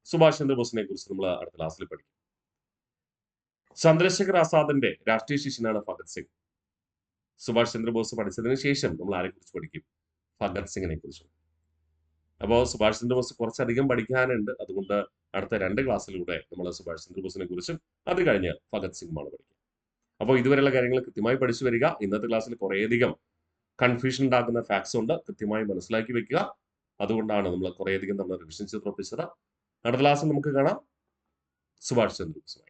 സുഭാഷ് ചന്ദ്രബോസിനെ കുറിച്ച് നമ്മൾ അടുത്ത ക്ലാസ്സിൽ പഠിക്കും. ചന്ദ്രശേഖർ ആസാദിന്റെ രാഷ്ട്രീയ ശിഷ്യനാണ് ഭഗത് സിംഗ്. സുഭാഷ് ചന്ദ്രബോസ് പഠിച്ചതിന് ശേഷം നമ്മൾ ആരെ കുറിച്ച് പഠിക്കും? ഭഗത് സിംഗിനെ കുറിച്ച്. അപ്പോൾ സുഭാഷ് ചന്ദ്രബോസ് കുറച്ചധികം പഠിക്കാനുണ്ട്. അതുകൊണ്ട് അടുത്ത 2 ക്ലാസ്സിലൂടെ നമ്മൾ സുഭാഷ് ചന്ദ്രബോസിനെ കുറിച്ചും അത് കഴിഞ്ഞ് ഭഗത് സിംഗുമാണ് പഠിക്കുക. അപ്പോൾ ഇതുവരെയുള്ള കാര്യങ്ങൾ കൃത്യമായി പഠിച്ചു വരിക. ഇന്നത്തെ ക്ലാസ്സിൽ കുറേയധികം കൺഫ്യൂഷൻ ഉണ്ടാക്കുന്ന ഫാക്ട്സ് ഉണ്ട്, കൃത്യമായി മനസ്സിലാക്കി വെക്കുക. അതുകൊണ്ടാണ് നമ്മൾ കുറേയധികം നമ്മൾ റിവിഷൻ ചെയ്ത് ഉറപ്പിച്ചത്. അടുത്ത ക്ലാസ്സിൽ നമുക്ക് കാണാം. സുഭാഷ് ചന്ദ്ര ബോസ്.